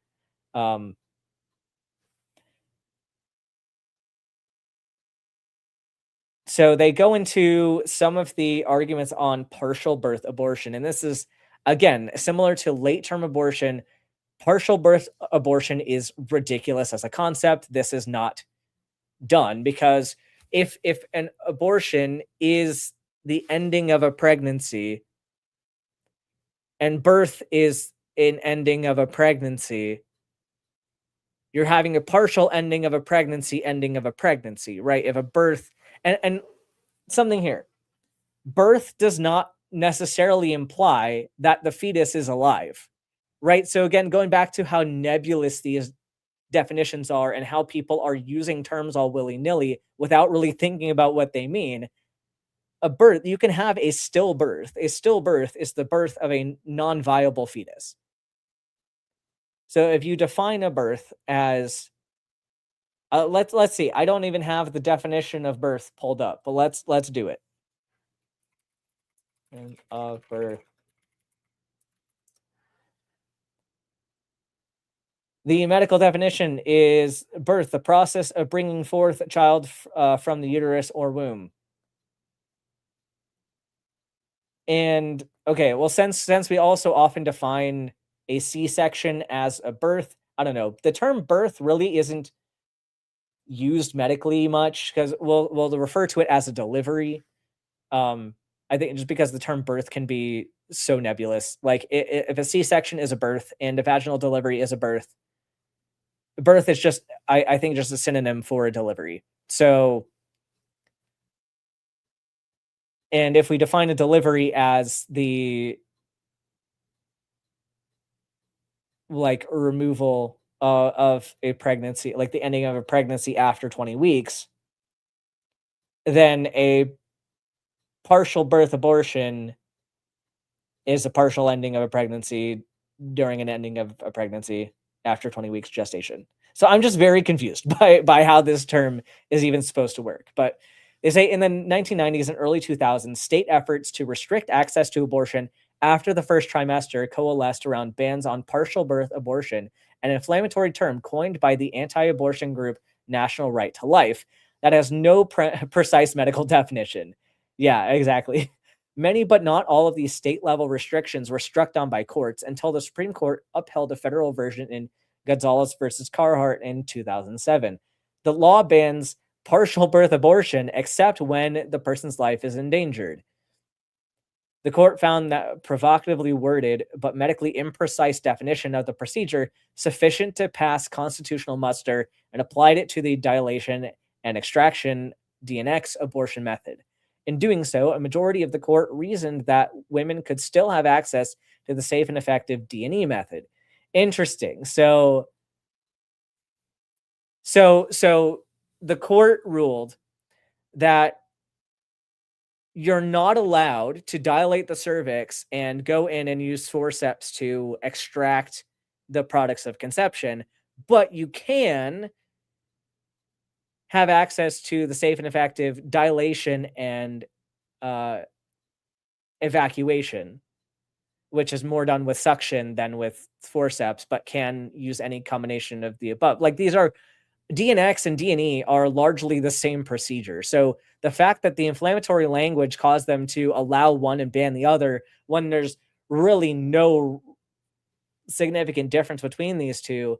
Speaker 1: Um, so they go into some of the arguments on partial birth abortion. And this is, again, similar to late term abortion. Partial birth abortion is ridiculous as a concept. This is not done because if an abortion is the ending of a pregnancy and birth is an ending of a pregnancy, you're having a partial ending of a pregnancy, right? If a birth and something here, birth does not necessarily imply that the fetus is alive, right? So again, going back to how nebulous these definitions are and how people are using terms all willy-nilly without really thinking about what they mean. A birth, you can have a stillbirth. A stillbirth is the birth of a non-viable fetus. So if you define a birth as let's see. I don't even have the definition of birth pulled up, but let's do it. And of birth. The medical definition is birth, the process of bringing forth a child from the uterus or womb. And okay, well, since we also often define a C-section as a birth, I don't know. The term birth really isn't used medically much because we'll refer to it as a delivery. Um, I think just because the term birth can be so nebulous. Like if a C-section is a birth and a vaginal delivery is a birth, birth is just I think just a synonym for a delivery. So and if we define a delivery as the like removal of a pregnancy, like the ending of a pregnancy after 20 weeks, then a partial birth abortion is a partial ending of a pregnancy during an ending of a pregnancy after 20 weeks gestation. So I'm just very confused by how this term is even supposed to work. But they say in the 1990s and early 2000s, state efforts to restrict access to abortion after the first trimester coalesced around bans on partial birth abortion, an inflammatory term coined by the anti-abortion group National Right to Life that has no precise medical definition. Yeah, exactly. Many, but not all of these state level restrictions were struck down by courts until the Supreme Court upheld a federal version in Gonzalez versus Carhart in 2007. The law bans partial birth abortion except when the person's life is endangered. The court found that provocatively worded but medically imprecise definition of the procedure sufficient to pass constitutional muster and applied it to the dilation and extraction DNX abortion method. In doing so, a majority of the court reasoned that women could still have access to the safe and effective D&E method. Interesting. So the court ruled that you're not allowed to dilate the cervix and go in and use forceps to extract the products of conception, but you can have access to the safe and effective dilation and uh, evacuation, which is more done with suction than with forceps, but can use any combination of the above. Like these are DNX and DNE are largely the same procedure. So the fact that the inflammatory language caused them to allow one and ban the other when there's really no significant difference between these two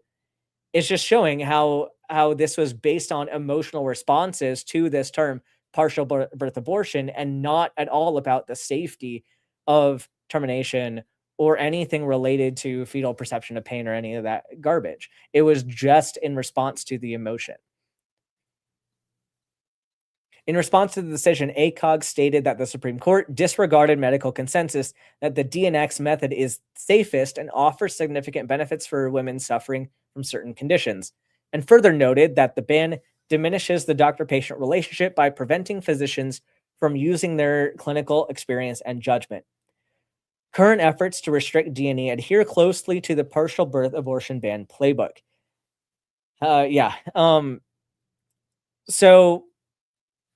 Speaker 1: is just showing how this was based on emotional responses to this term partial birth abortion and not at all about the safety of termination or anything related to fetal perception of pain or any of that garbage. It was just in response to the emotion. In response to the decision, ACOG stated that the Supreme Court disregarded medical consensus that the DNX method is safest and offers significant benefits for women suffering from certain conditions, and further noted that the ban diminishes the doctor patient relationship by preventing physicians from using their clinical experience and judgment. Current efforts to restrict DNE adhere closely to the partial birth abortion ban playbook. Yeah. So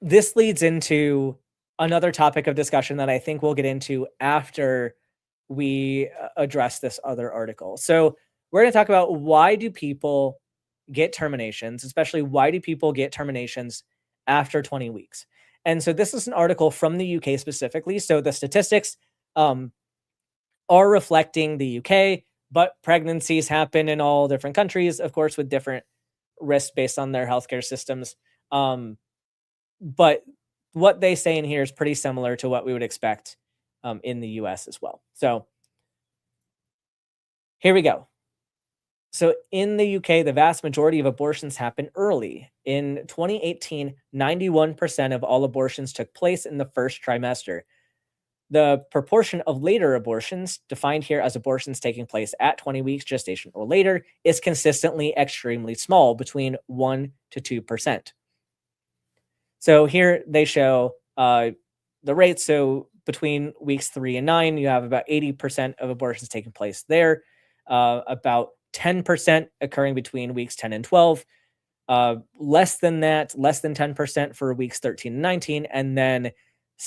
Speaker 1: this leads into another topic of discussion that I think we'll get into after we address this other article. So we're going to talk about why do people get terminations, especially why do people get terminations after 20 weeks? And so this is an article from the UK specifically. So the statistics are reflecting the UK, but pregnancies happen in all different countries, of course, with different risks based on their healthcare systems. But what they say in here is pretty similar to what we would expect in the US as well. So here we go. So in the UK, the vast majority of abortions happen early. In 2018, 91% of all abortions took place in the first trimester. The proportion of later abortions, defined here as abortions taking place at 20 weeks gestation or later, is consistently extremely small, between 1 to 2%. So here they show the rates. So between weeks 3 and 9, you have about 80% of abortions taking place there, about 10% occurring between weeks 10 and 12, less than that, less than 10% for weeks 13 and 19, and then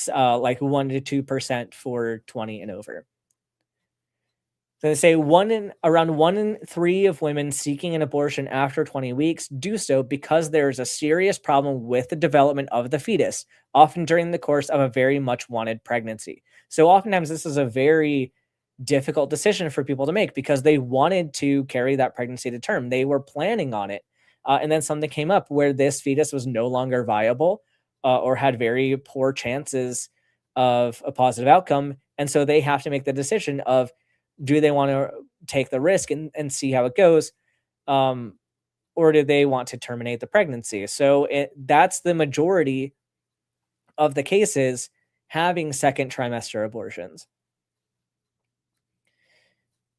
Speaker 1: like 1 to 2% for 20 and over. So they say around 1 in 3 of women seeking an abortion after 20 weeks do so because there is a serious problem with the development of the fetus, often during the course of a very much wanted pregnancy. So oftentimes this is a very difficult decision for people to make because they wanted to carry that pregnancy to term. They were planning on it. And then something came up where this fetus was no longer viable or had very poor chances of a positive outcome. And so they have to make the decision of, do they want to take the risk and see how it goes? Or do they want to terminate the pregnancy? So that's the majority of the cases having second trimester abortions.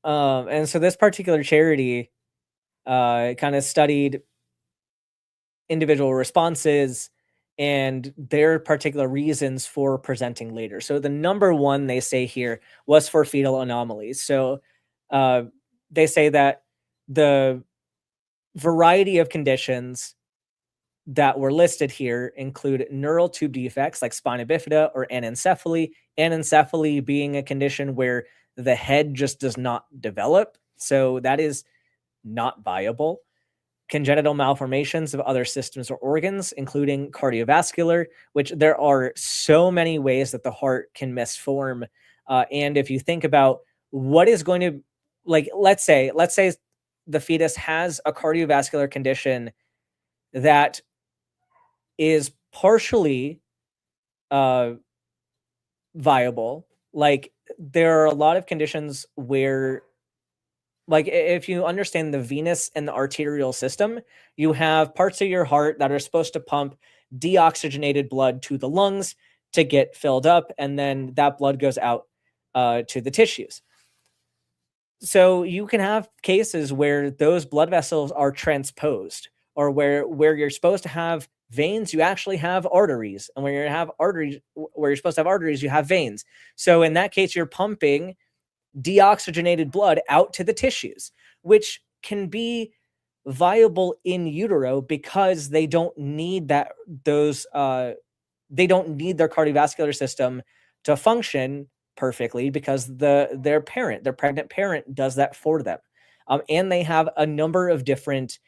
Speaker 1: And so this particular charity kind of studied individual responses and their particular reasons for presenting later. So the number one they say here was for fetal anomalies. So they say that the variety of conditions that were listed here include neural tube defects like spina bifida or anencephaly. Anencephaly being a condition where the head just does not develop. So that is not viable. Congenital malformations of other systems or organs, including cardiovascular, which there are so many ways that the heart can misform. And if you think about what is going to, like, let's say the fetus has a cardiovascular condition that is partially viable. Like, there are a lot of conditions where, like, if you understand the venous and the arterial system, you have parts of your heart that are supposed to pump deoxygenated blood to the lungs to get filled up, and then that blood goes out to the tissues. So you can have cases where those blood vessels are transposed, or where you're supposed to have veins, you actually have arteries, and where you're supposed to have arteries, you have veins. So in that case, you're pumping deoxygenated blood out to the tissues, which can be viable in utero because they don't need those they don't need their cardiovascular system to function perfectly because their pregnant parent does that for them. And they have a number of different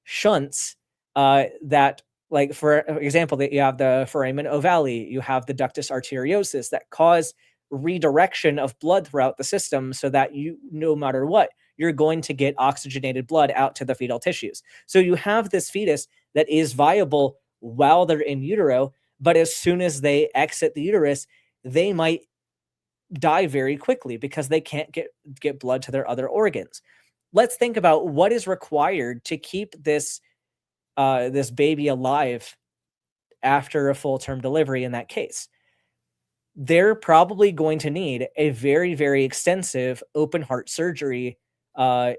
Speaker 1: shunts that, like for example, that you have the foramen ovale, you have the ductus arteriosus that cause redirection of blood throughout the system so that you, no matter what, you're going to get oxygenated blood out to the fetal tissues. So you have this fetus that is viable while they're in utero, but as soon as they exit the uterus, they might die very quickly because they can't get blood to their other organs. Let's think about what is required to keep this baby alive after a full term delivery in that case. They're probably going to need a very, very extensive open heart surgery uh,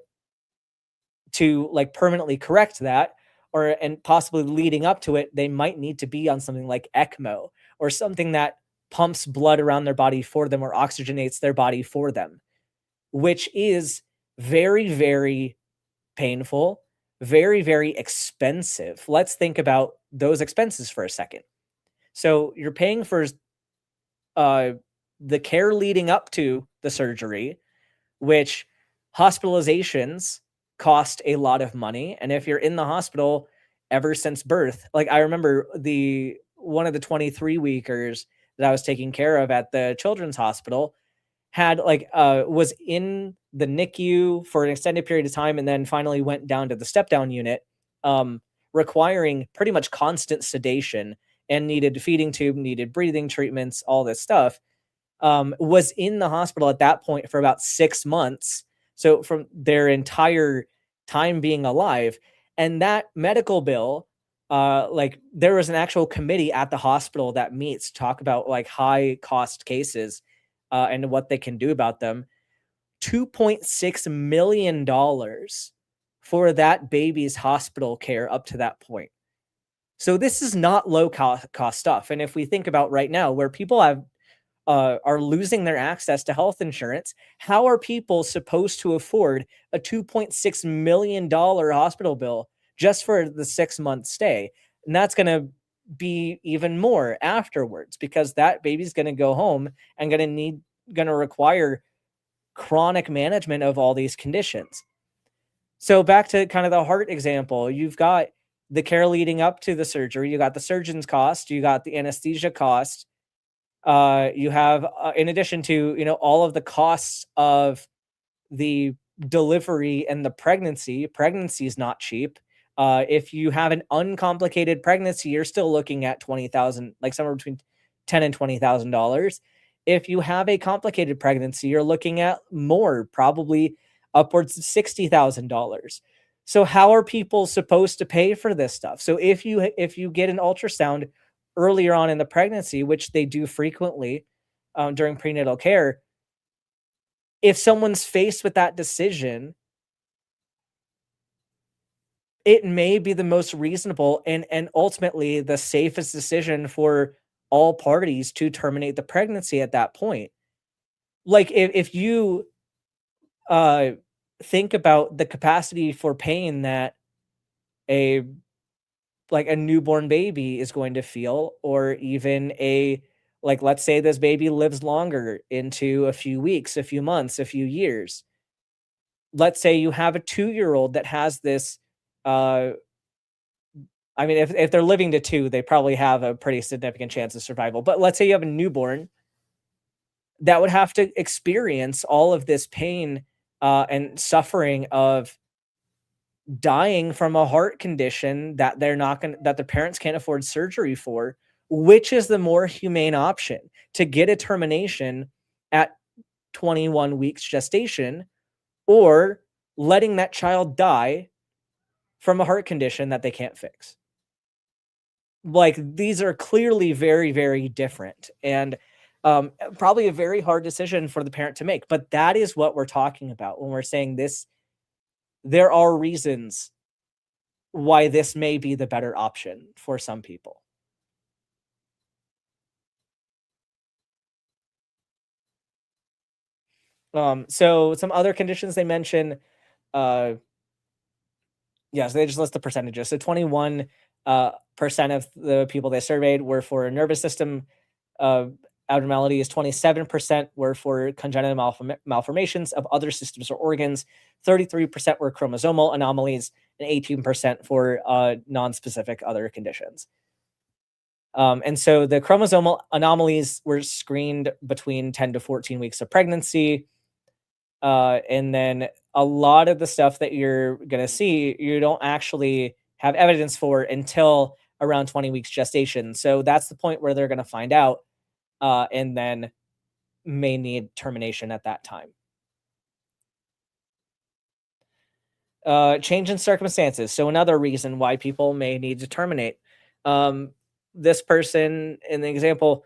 Speaker 1: to like permanently correct that, or and possibly leading up to it, they might need to be on something like ECMO or something that pumps blood around their body for them or oxygenates their body for them, which is very, very painful, very, very expensive. Let's think about those expenses for a second. So you're paying for uh, the care leading up to the surgery, which hospitalizations cost a lot of money. And if you're in the hospital ever since birth, like I remember the one of the 23 weekers that I was taking care of at the children's hospital had like was in the NICU for an extended period of time and then finally went down to the step down unit, um, requiring pretty much constant sedation and needed feeding tube, needed breathing treatments, all this stuff. Was in the hospital at that point for about 6 months. So from their entire time being alive, and that medical bill, like there was an actual committee at the hospital that meets to talk about like high cost cases and what they can do about them. $2.6 million for that baby's hospital care up to that point. So this is not low cost stuff. And if we think about right now, where people are losing their access to health insurance, how are people supposed to afford a $2.6 million hospital bill just for the 6 month stay? And that's going to be even more afterwards because that baby's going to go home and going to require chronic management of all these conditions. So back to kind of the heart example, you've got the care leading up to the surgery, you got the surgeon's cost, you got the anesthesia cost, you have in addition to, all of the costs of the delivery and the pregnancy is not cheap. If you have an uncomplicated pregnancy, you're still looking at 20,000, like somewhere between 10 and $20,000. If you have a complicated pregnancy, you're looking at more, probably upwards of $60,000. So how are people supposed to pay for this stuff? So if you get an ultrasound earlier on in the pregnancy, which they do frequently during prenatal care, if someone's faced with that decision, it may be the most reasonable and ultimately the safest decision for all parties to terminate the pregnancy at that point. Like if you uh think about the capacity for pain that a a newborn baby is going to feel, or even like let's say this baby lives longer into a few weeks, a few months, a few years. Let's say you have a 2-year-old that has this uh I mean, if they're living to 2, they probably have a pretty significant chance of survival, but let's say you have a newborn that would have to experience all of this pain, and suffering of dying from a heart condition that that their parents can't afford surgery for. Which is the more humane option? To get a termination at 21 weeks gestation, or letting that child die from a heart condition that they can't fix? Like, these are clearly very, very different, and probably a very hard decision for the parent to make, but that is what we're talking about when we're saying this. There are reasons why this may be the better option for some people. So some other conditions they mention, uh, Yes, they just list the percentages. So 21 percent of the people they surveyed were for nervous system uh, abnormalities. 27% were for congenital malformations of other systems or organs. 33% were chromosomal anomalies, and 18% for non-specific other conditions. And so the chromosomal anomalies were screened between 10 to 14 weeks of pregnancy. And then a lot of the stuff that you're going to see, you don't actually have evidence for until around 20 weeks gestation. So that's the point where they're going to find out and then may need termination at that time. Change in circumstances. So another reason why people may need to terminate. This person in the example,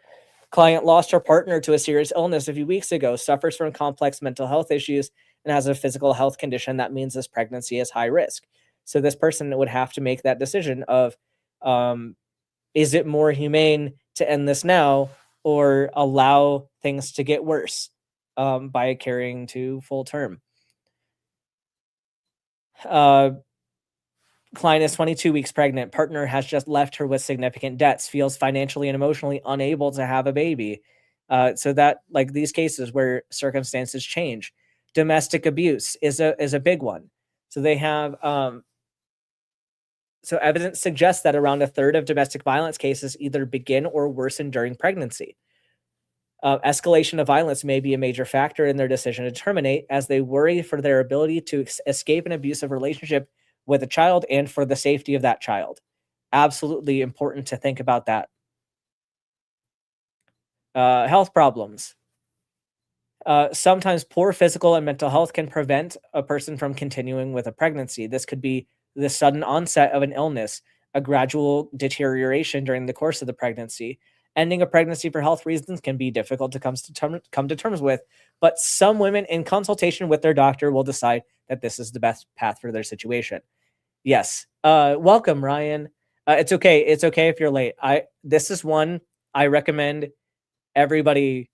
Speaker 1: client lost her partner to a serious illness a few weeks ago, suffers from complex mental health issues, and has a physical health condition that means this pregnancy is high risk. So this person would have to make that decision of, is it more humane to end this now or allow things to get worse by carrying to full term? Client is 22 weeks pregnant. Partner has just left her with significant debts, feels financially and emotionally unable to have a baby. So that, like, these cases where circumstances change. Domestic abuse is a big one. So they have so evidence suggests that around a third of domestic violence cases either begin or worsen during pregnancy. Escalation of violence may be a major factor in their decision to terminate, as they worry for their ability to escape an abusive relationship with a child and for the safety of that child. Absolutely important to think about that. Health problems. Sometimes poor physical and mental health can prevent a person from continuing with a pregnancy. This could be the sudden onset of an illness, a gradual deterioration during the course of the pregnancy. Ending a pregnancy for health reasons can be difficult to come to terms with, but some women, in consultation with their doctor, will decide that this is the best path for their situation. Yes. Welcome, Ryan. It's okay. It's okay if you're late. This is one I recommend everybody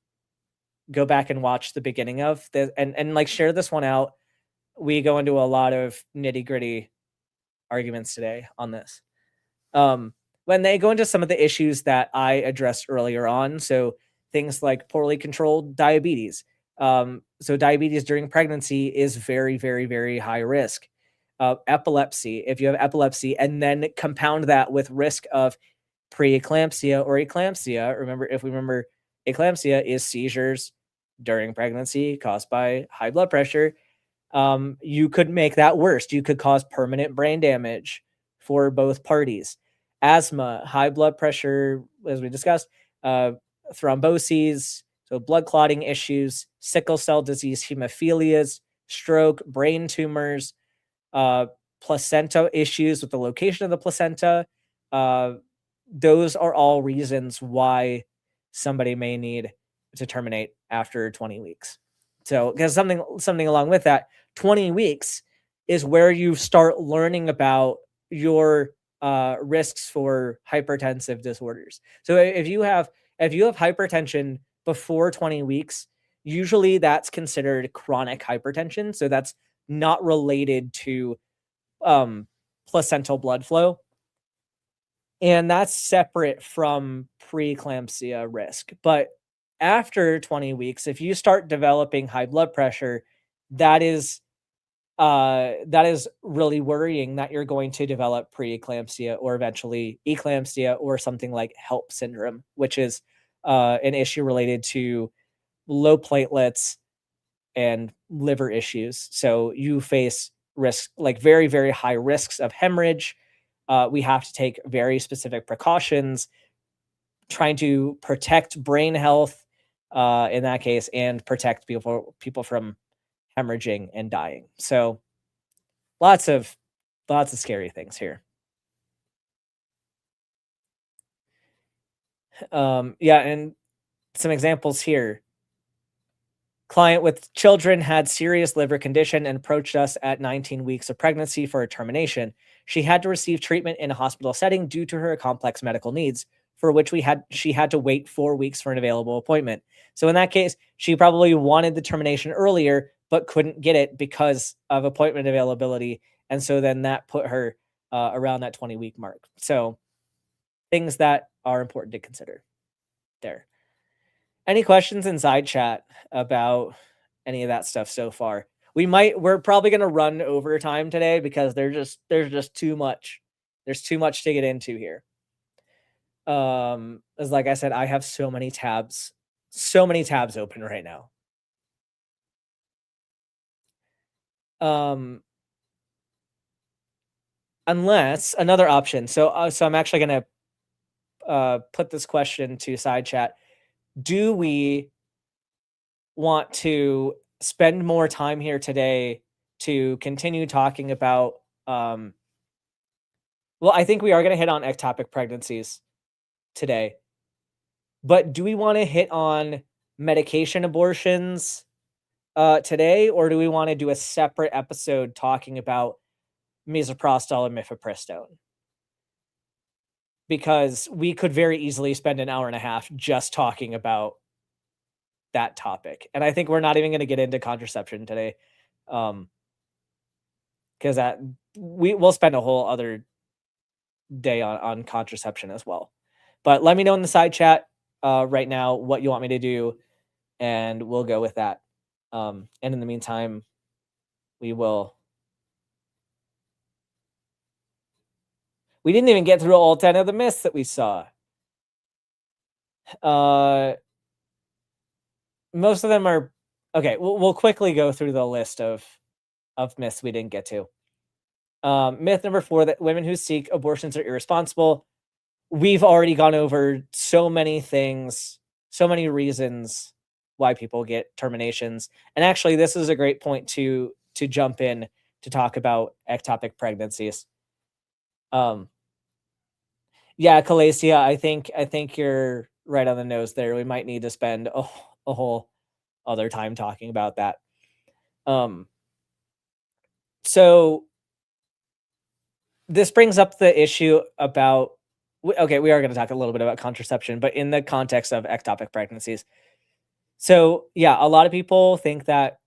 Speaker 1: go back and watch the beginning of the and like share this one out. We go into a lot of nitty-gritty arguments today on this. When they go into some of the issues that I addressed earlier on, so things like poorly controlled diabetes. So diabetes during pregnancy is very, very, very high risk. Epilepsy, if you have epilepsy, and then compound that with risk of preeclampsia or eclampsia. Remember, eclampsia is seizures during pregnancy caused by high blood pressure. You could make that worse. You could cause permanent brain damage for both parties. Asthma, high blood pressure, as we discussed, thromboses, so blood clotting issues, sickle cell disease, hemophilias, stroke, brain tumors, placenta issues with the location of the placenta. Those are all reasons why somebody may need to terminate after 20 weeks. So, because something along with that, 20 weeks is where you start learning about your risks for hypertensive disorders. So if you have hypertension before 20 weeks, usually that's considered chronic hypertension. So that's not related to placental blood flow. And that's separate from preeclampsia risk. But after 20 weeks, if you start developing high blood pressure, that is really worrying that you're going to develop preeclampsia or eventually eclampsia or something like HELP syndrome, which is an issue related to low platelets and liver issues. So you face risk, like very, very high risks of hemorrhage. We have to take very specific precautions, trying to protect brain health in that case, and protect people from hemorrhaging and dying. So lots of scary things here. Yeah, and some examples here. Client with children had serious liver condition and approached us at 19 weeks of pregnancy for a termination. She had to receive treatment in a hospital setting due to her complex medical needs, for which she had to wait 4 weeks for an available appointment. So in that case, she probably wanted the termination earlier, but couldn't get it because of appointment availability. And so then that put her around that 20-week mark. So things that are important to consider there. Any questions inside chat about any of that stuff so far? We're probably gonna run overtime today because there's just too much. There's too much to get into here. As like I said, I have so many tabs open right now. Um, unless another option. So I'm actually gonna put this question to side chat. Do we want to spend more time here today to continue talking about well, I think we are going to hit on ectopic pregnancies today. But do we want to hit on medication abortions today, or do we want to do a separate episode talking about misoprostol and mifepristone? Because we could very easily spend an hour and a half just talking about that topic. And I think we're not even going to get into contraception today. Because that we'll spend a whole other day on contraception as well. But let me know in the side chat right now what you want me to do, and we'll go with that. And in the meantime, we will. We didn't even get through all 10 of the myths that we saw. Most of them are okay. We'll quickly go through the list of myths we didn't get to. Myth number 4, that women who seek abortions are irresponsible. We've already gone over so many things, so many reasons why people get terminations. And actually, this is a great point to jump in to talk about ectopic pregnancies. Yeah, Calasia, I think you're right on the nose there. We might need to spend a whole other time talking about that. So this brings up the issue about okay, we are going to talk a little bit about contraception, but in the context of ectopic pregnancies. So, yeah, a lot of people think that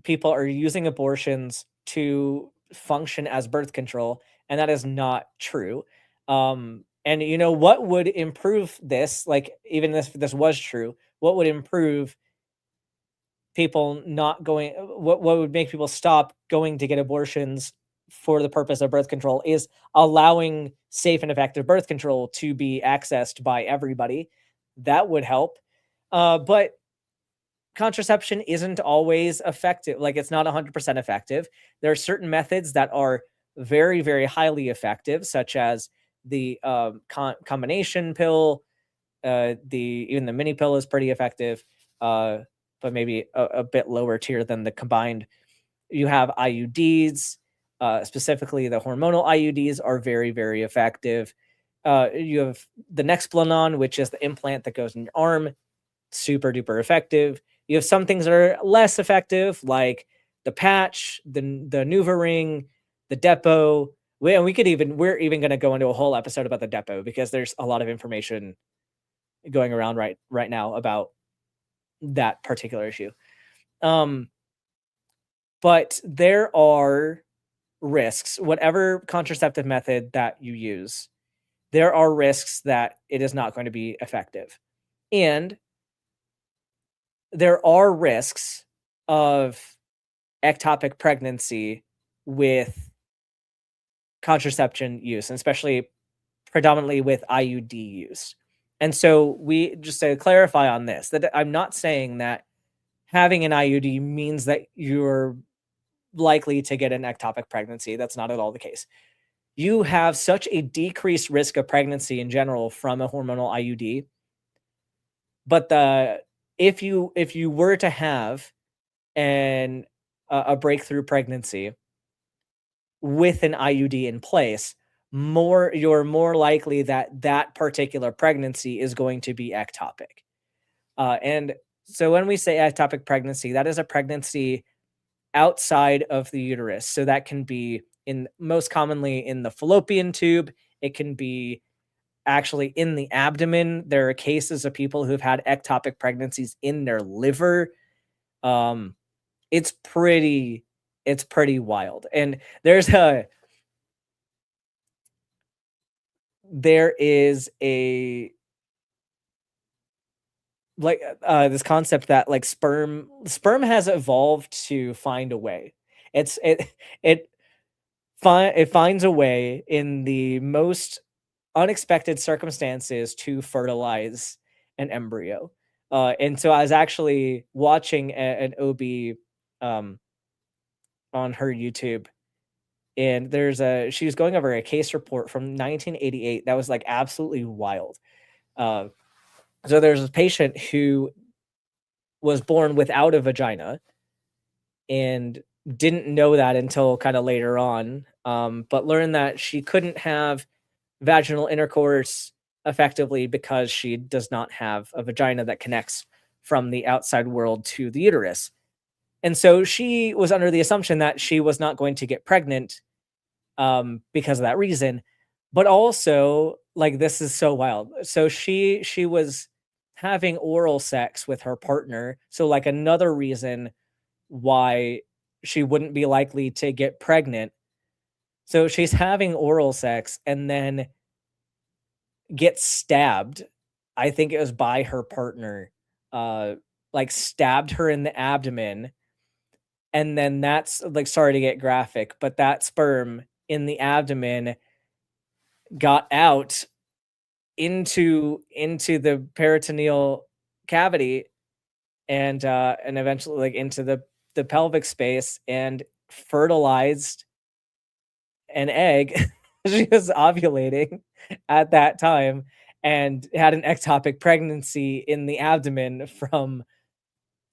Speaker 1: people are using abortions to function as birth control, and that is not true. And you know what would improve this? Like, even if this was true, what would improve people not going? What would make people stop going to get abortions for the purpose of birth control is allowing safe and effective birth control to be accessed by everybody. That would help. But contraception isn't always effective. Like, it's not 100% effective. There are certain methods that are very, very highly effective, such as the combination pill. Even the mini pill is pretty effective, but maybe a bit lower tier than the combined. You have IUDs, specifically the hormonal IUDs are very, very effective. You have the Nexplanon, which is the implant that goes in your arm, super duper effective. You have some things that are less effective, like the patch, the NuvaRing, the Depot. We're even going to go into a whole episode about the Depot because there's a lot of information going around right now about that particular issue. But there are risks, whatever contraceptive method that you use, there are risks that it is not going to be effective. And there are risks of ectopic pregnancy with contraception use, and especially predominantly with IUD use. And so we just to clarify on this, that I'm not saying that having an IUD means that you're likely to get an ectopic pregnancy. That's not at all the case. You have such a decreased risk of pregnancy in general from a hormonal IUD. But if you were to have a breakthrough pregnancy with an IUD in place, you're more likely that particular pregnancy is going to be ectopic. And so when we say ectopic pregnancy, that is a pregnancy outside of the uterus. So that can be most commonly in the fallopian tube. It can be actually in the abdomen. There are cases of people who've had ectopic pregnancies in their liver. It's pretty It's pretty wild. And there is a like this concept that like sperm has evolved to find a way. It's it it finds a way in the most unexpected circumstances to fertilize an embryo. And so I was actually watching an OB um, on her YouTube, and she was going over a case report from 1988 that was like absolutely wild. Uh, so there's a patient who was born without a vagina and didn't know that until kind of later on, but learned that she couldn't have vaginal intercourse effectively because she does not have a vagina that connects from the outside world to the uterus. And so she was under the assumption that she was not going to get pregnant because of that reason. But also, like, this is so wild. So she was having oral sex with her partner. So like another reason why she wouldn't be likely to get pregnant. So she's having oral sex and then gets stabbed. I think it was by her partner, uh, like stabbed her in the abdomen. And then that's like, sorry to get graphic, but that sperm in the abdomen got out into the peritoneal cavity and eventually like into the pelvic space and fertilized an egg. She was ovulating at that time and had an ectopic pregnancy in the abdomen from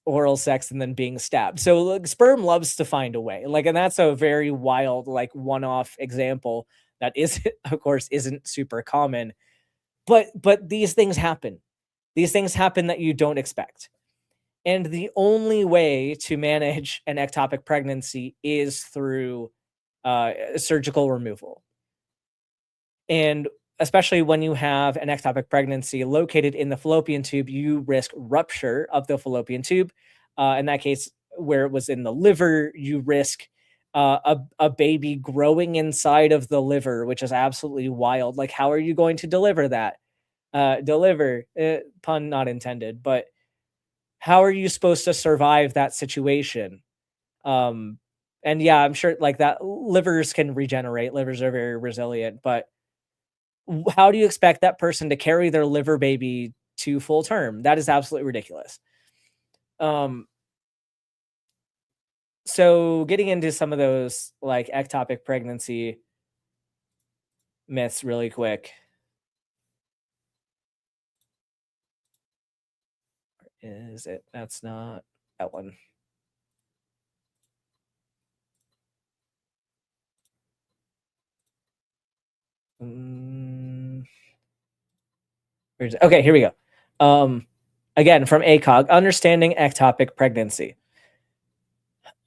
Speaker 1: oral sex and then being stabbed. So like, sperm loves to find a way. Like, and that's a very wild, like one-off example that is, of course, isn't super common. But these things happen. These things happen that you don't expect. And the only way to manage an ectopic pregnancy is through surgical removal. And especially when you have an ectopic pregnancy located in the fallopian tube, you risk rupture of the fallopian tube. In that case, where it was in the liver, you risk a baby growing inside of the liver, which is absolutely wild. Like, how are you going to deliver that? Pun not intended, but how are you supposed to survive that situation? Um, and yeah, I'm sure like that livers can regenerate. Livers are very resilient, but how do you expect that person to carry their liver baby to full term? That is absolutely ridiculous. Um, so getting into some of those like ectopic pregnancy myths really quick. Is it? That's not that one. Mm, okay, here we go. Again, from ACOG, understanding ectopic pregnancy.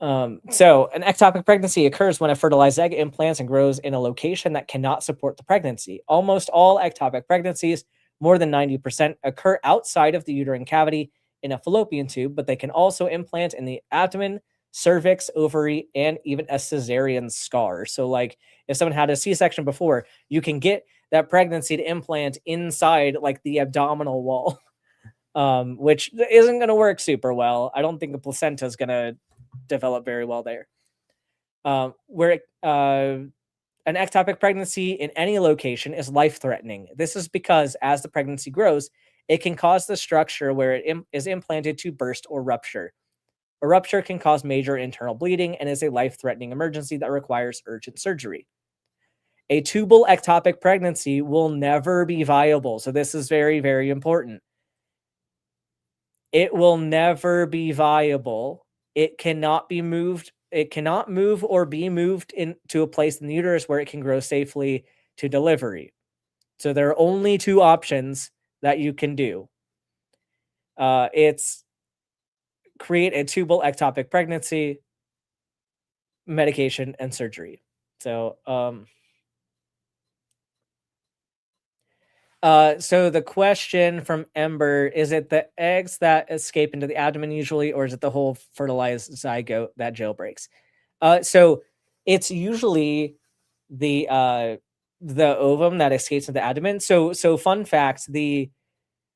Speaker 1: So an ectopic pregnancy occurs when a fertilized egg implants and grows in a location that cannot support the pregnancy. Almost all ectopic pregnancies, more than 90%, occur outside of the uterine cavity in a fallopian tube, but they can also implant in the abdomen, cervix, ovary, and even a cesarean scar. So, like if someone had a C-section before, you can get that pregnancy to implant inside like the abdominal wall, which isn't going to work super well. I don't think the placenta is going to develop very well there. Where an ectopic pregnancy in any location is life threatening. This is because as the pregnancy grows, it can cause the structure where it is implanted to burst or rupture. A rupture can cause major internal bleeding and is a life threatening emergency that requires urgent surgery. A tubal ectopic pregnancy will never be viable. So, this is very, very important. It will never be viable. It cannot be moved. It cannot move or be moved into a place in the uterus where it can grow safely to delivery. So there are only two options that you can do. It's create a tubal ectopic pregnancy, medication, and surgery. So, so the question from Ember, is it the eggs that escape into the abdomen usually, or is it the whole fertilized zygote that jailbreaks? So it's usually the the ovum that escapes into the abdomen. So fun fact, the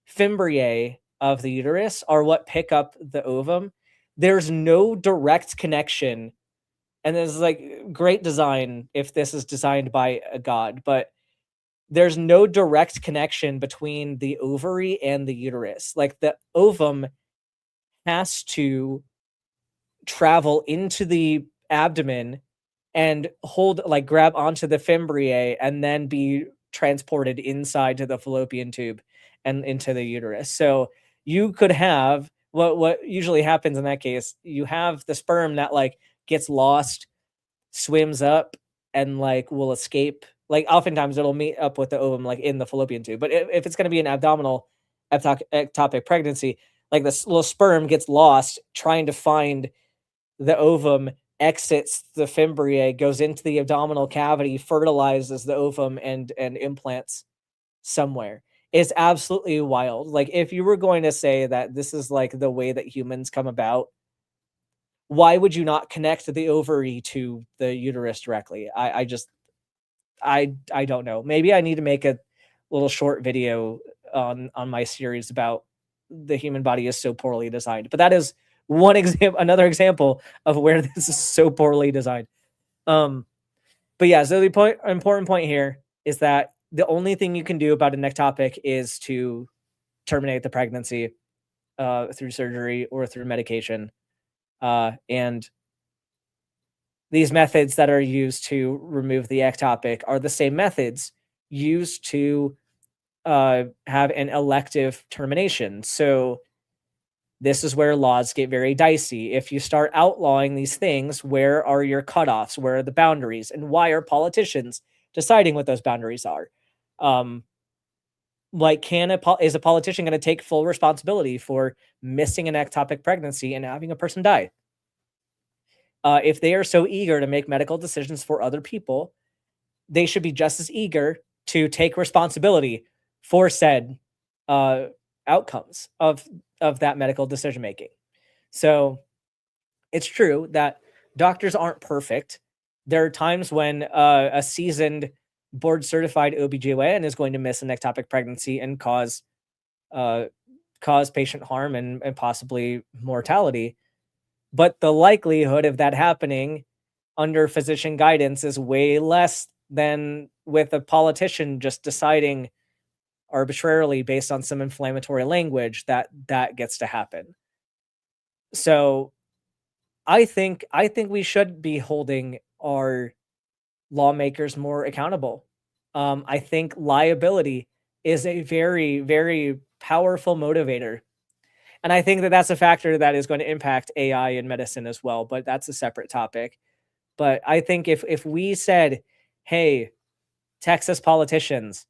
Speaker 1: fimbriae of the uterus are what pick up the ovum. There's no direct connection, and there's like great design if this is designed by a god, but there's no direct connection between the ovary and the uterus. Like the ovum has to travel into the abdomen and hold like grab onto the fimbriae and then be transported inside to the fallopian tube and into the uterus. So you could have what usually happens in that case, you have the sperm that like gets lost, swims up, and like will escape. Like oftentimes it'll meet up with the ovum like in the fallopian tube. But if it's going to be an abdominal ectopic pregnancy, like this little sperm gets lost trying to find the ovum, exits the fimbriae, goes into the abdominal cavity, fertilizes the ovum, and implants somewhere. It's absolutely wild. Like if you were going to say that this is like the way that humans come about, why would you not connect the ovary to the uterus directly? I just I don't know. Maybe I need to make a little short video on my series about the human body is so poorly designed. But that is one example, another example of where this is so poorly designed. Um, but yeah, so the important point here is that the only thing you can do about a ectopic is to terminate the pregnancy through surgery or through medication. And these methods that are used to remove the ectopic are the same methods used to have an elective termination. So this is where laws get very dicey. If you start outlawing these things, where are your cutoffs? Where are the boundaries? And why are politicians deciding what those boundaries are? Um, like, is a politician going to take full responsibility for missing an ectopic pregnancy and having a person die? If they are so eager to make medical decisions for other people, they should be just as eager to take responsibility for said uh, outcomes of that medical decision making. So it's true that doctors aren't perfect. There are times when a seasoned board certified OBGYN is going to miss an ectopic pregnancy and uh, cause patient harm and possibly mortality. But the likelihood of that happening under physician guidance is way less than with a politician just deciding arbitrarily based on some inflammatory language that gets to happen. So I think we should be holding our lawmakers more accountable. I think liability is a very, very powerful motivator. And I think that that's a factor that is going to impact AI in medicine as well, but that's a separate topic. But I think if we said, "Hey, Texas politicians,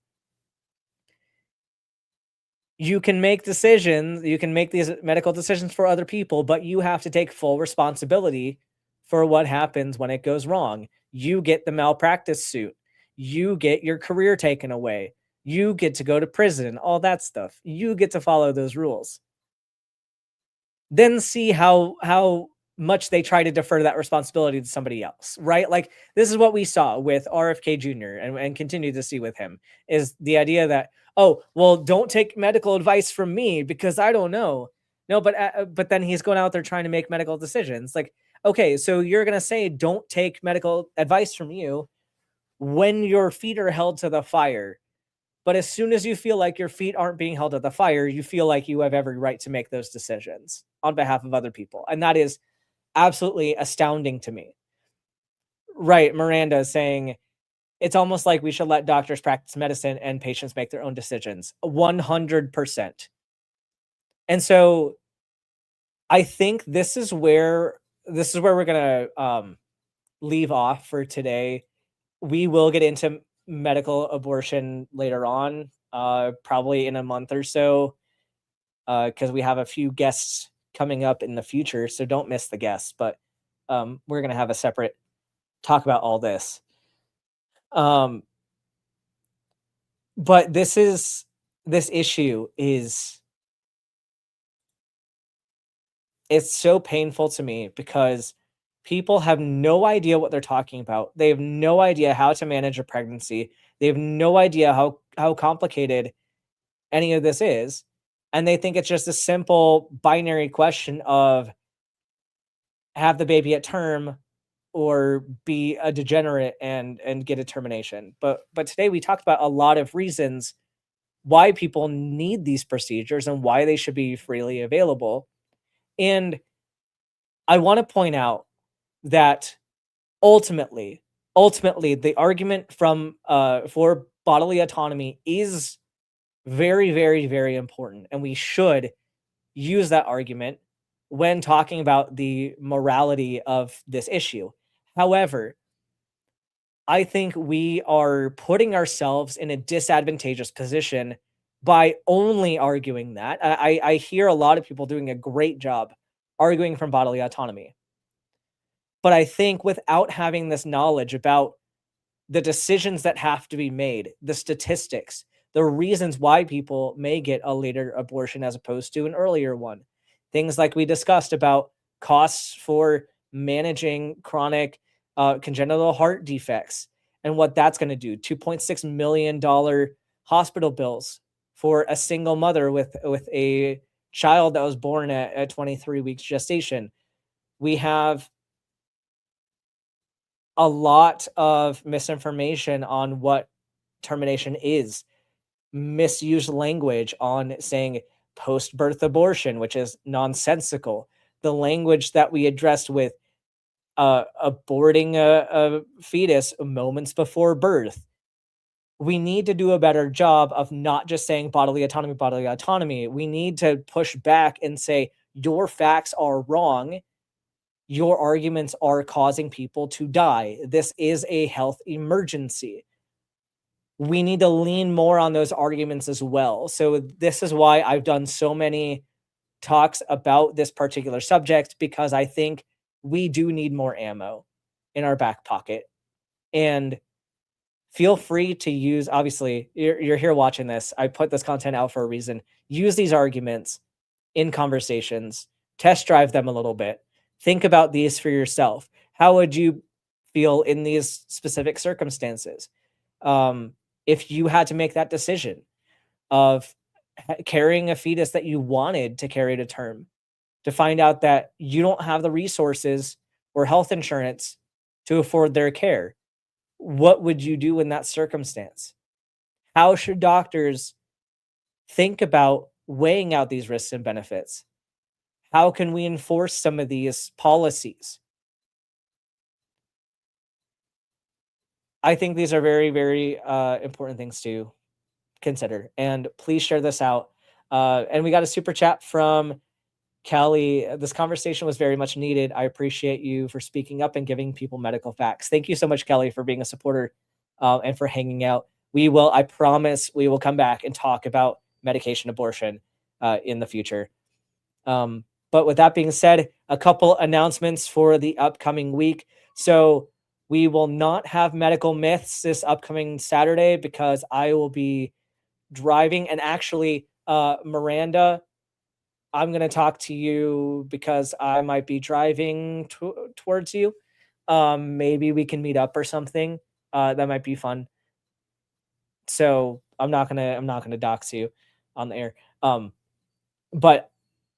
Speaker 1: you can make decisions, you can make these medical decisions for other people, but you have to take full responsibility for what happens when it goes wrong. You get the malpractice suit. You get your career taken away. You get to go to prison, all that stuff. You get to follow those rules." Then see how much they try to defer that responsibility to somebody else, right? Like this is what we saw with RFK Jr. and continue to see with him is the idea that, oh, well, don't take medical advice from me because I don't know. No, but then he's going out there trying to make medical decisions. Like, okay, so you're gonna say don't take medical advice from you when your feet are held to the fire. But as soon as you feel like your feet aren't being held at the fire, you feel like you have every right to make those decisions on behalf of other people. And that is absolutely astounding to me. Right. Miranda saying it's almost like we should let doctors practice medicine and patients make their own decisions. 100%. And so I think this is where we're gonna leave off for today. We will get into medical abortion later on, probably in a month or so, because we have a few guests coming up in the future. So don't miss the guests. But we're gonna have a separate talk about all this. Um, but this issue is it's so painful to me because People have no idea what they're talking about. They have no idea how to manage a pregnancy. They have no idea how complicated any of this is, and they think it's just a simple binary question of have the baby at term or be a degenerate and get a termination. But today we talked about a lot of reasons why people need these procedures and why they should be freely available. And I want to point out that ultimately, ultimately, the argument from for bodily autonomy is very, very, very important, and we should use that argument when talking about the morality of this issue. However, I think we are putting ourselves in a disadvantageous position by only arguing that. I hear a lot of people doing a great job arguing from bodily autonomy. But I think without having this knowledge about the decisions that have to be made, the statistics, the reasons why people may get a later abortion as opposed to an earlier one, things like we discussed about costs for managing chronic congenital heart defects and what that's going to do. $2.6 million hospital bills for a single mother with a child that was born at 23 weeks gestation. We have a lot of misinformation on what termination is, misused language on saying post-birth abortion, which is nonsensical. The language that we addressed with aborting a fetus moments before birth. We need to do a better job of not just saying bodily autonomy, bodily autonomy. We need to push back and say, your facts are wrong. Your arguments are causing people to die. This is a health emergency. We need to lean more on those arguments as well. So this is why I've done so many talks about this particular subject, because I think we do need more ammo in our back pocket. And feel free to use, obviously, you're here watching this. I put this content out for a reason. Use these arguments in conversations, test drive them a little bit. Think about these for yourself. How would you feel in these specific circumstances? If you had to make that decision of carrying a fetus that you wanted to carry to term, to find out that you don't have the resources or health insurance to afford their care, what would you do in that circumstance? How should doctors think about weighing out these risks and benefits? How can we enforce some of these policies? I think these are very, very important things to consider. And please share this out. And we got a super chat from Kelly. This conversation was very much needed. I appreciate you for speaking up and giving people medical facts. Thank you so much, Kelly, for being a supporter and for hanging out. I promise we will come back and talk about medication abortion in the future. But with that being said, a couple announcements for the upcoming week. So we will not have medical myths this upcoming Saturday because I will be driving. And actually, Miranda, I'm going to talk to you because I might be driving towards you. Maybe we can meet up or something. That might be fun. So I'm not gonna dox you on the air. But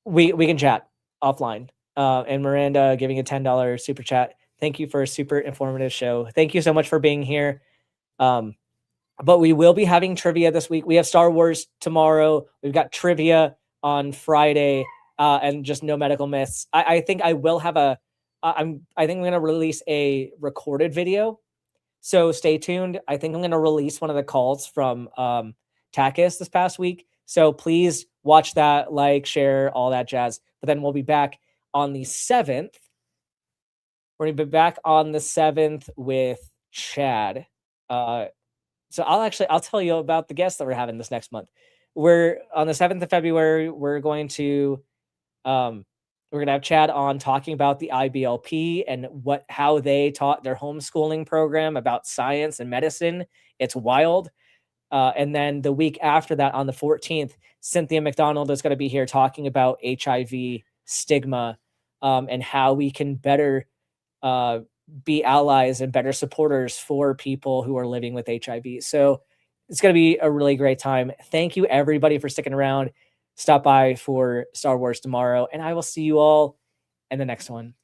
Speaker 1: we can chat offline. And Miranda giving a $10 super chat. Thank you for a super informative show. Thank you so much for being here. But we will be having trivia this week. We have Star Wars tomorrow. We've got trivia on Friday, and just no medical myths. I think I will have I think I'm going to release a recorded video. So stay tuned. I think I'm going to release one of the calls from Takis this past week. So please watch that, like, share, all that jazz. But then we'll be back on the 7th. We're going to be back on the 7th with Chad. So I'll tell you about the guests that we're having this next month. We're on the 7th of February. We're going to have Chad on talking about the IBLP and how they taught their homeschooling program about science and medicine. It's wild. And then the week after that, on the 14th, Cynthia McDonald is going to be here talking about HIV stigma and how we can better uh, be allies and better supporters for people who are living with HIV. So it's going to be a really great time. Thank you, everybody, for sticking around. Stop by for Star Wars tomorrow, and I will see you all in the next one.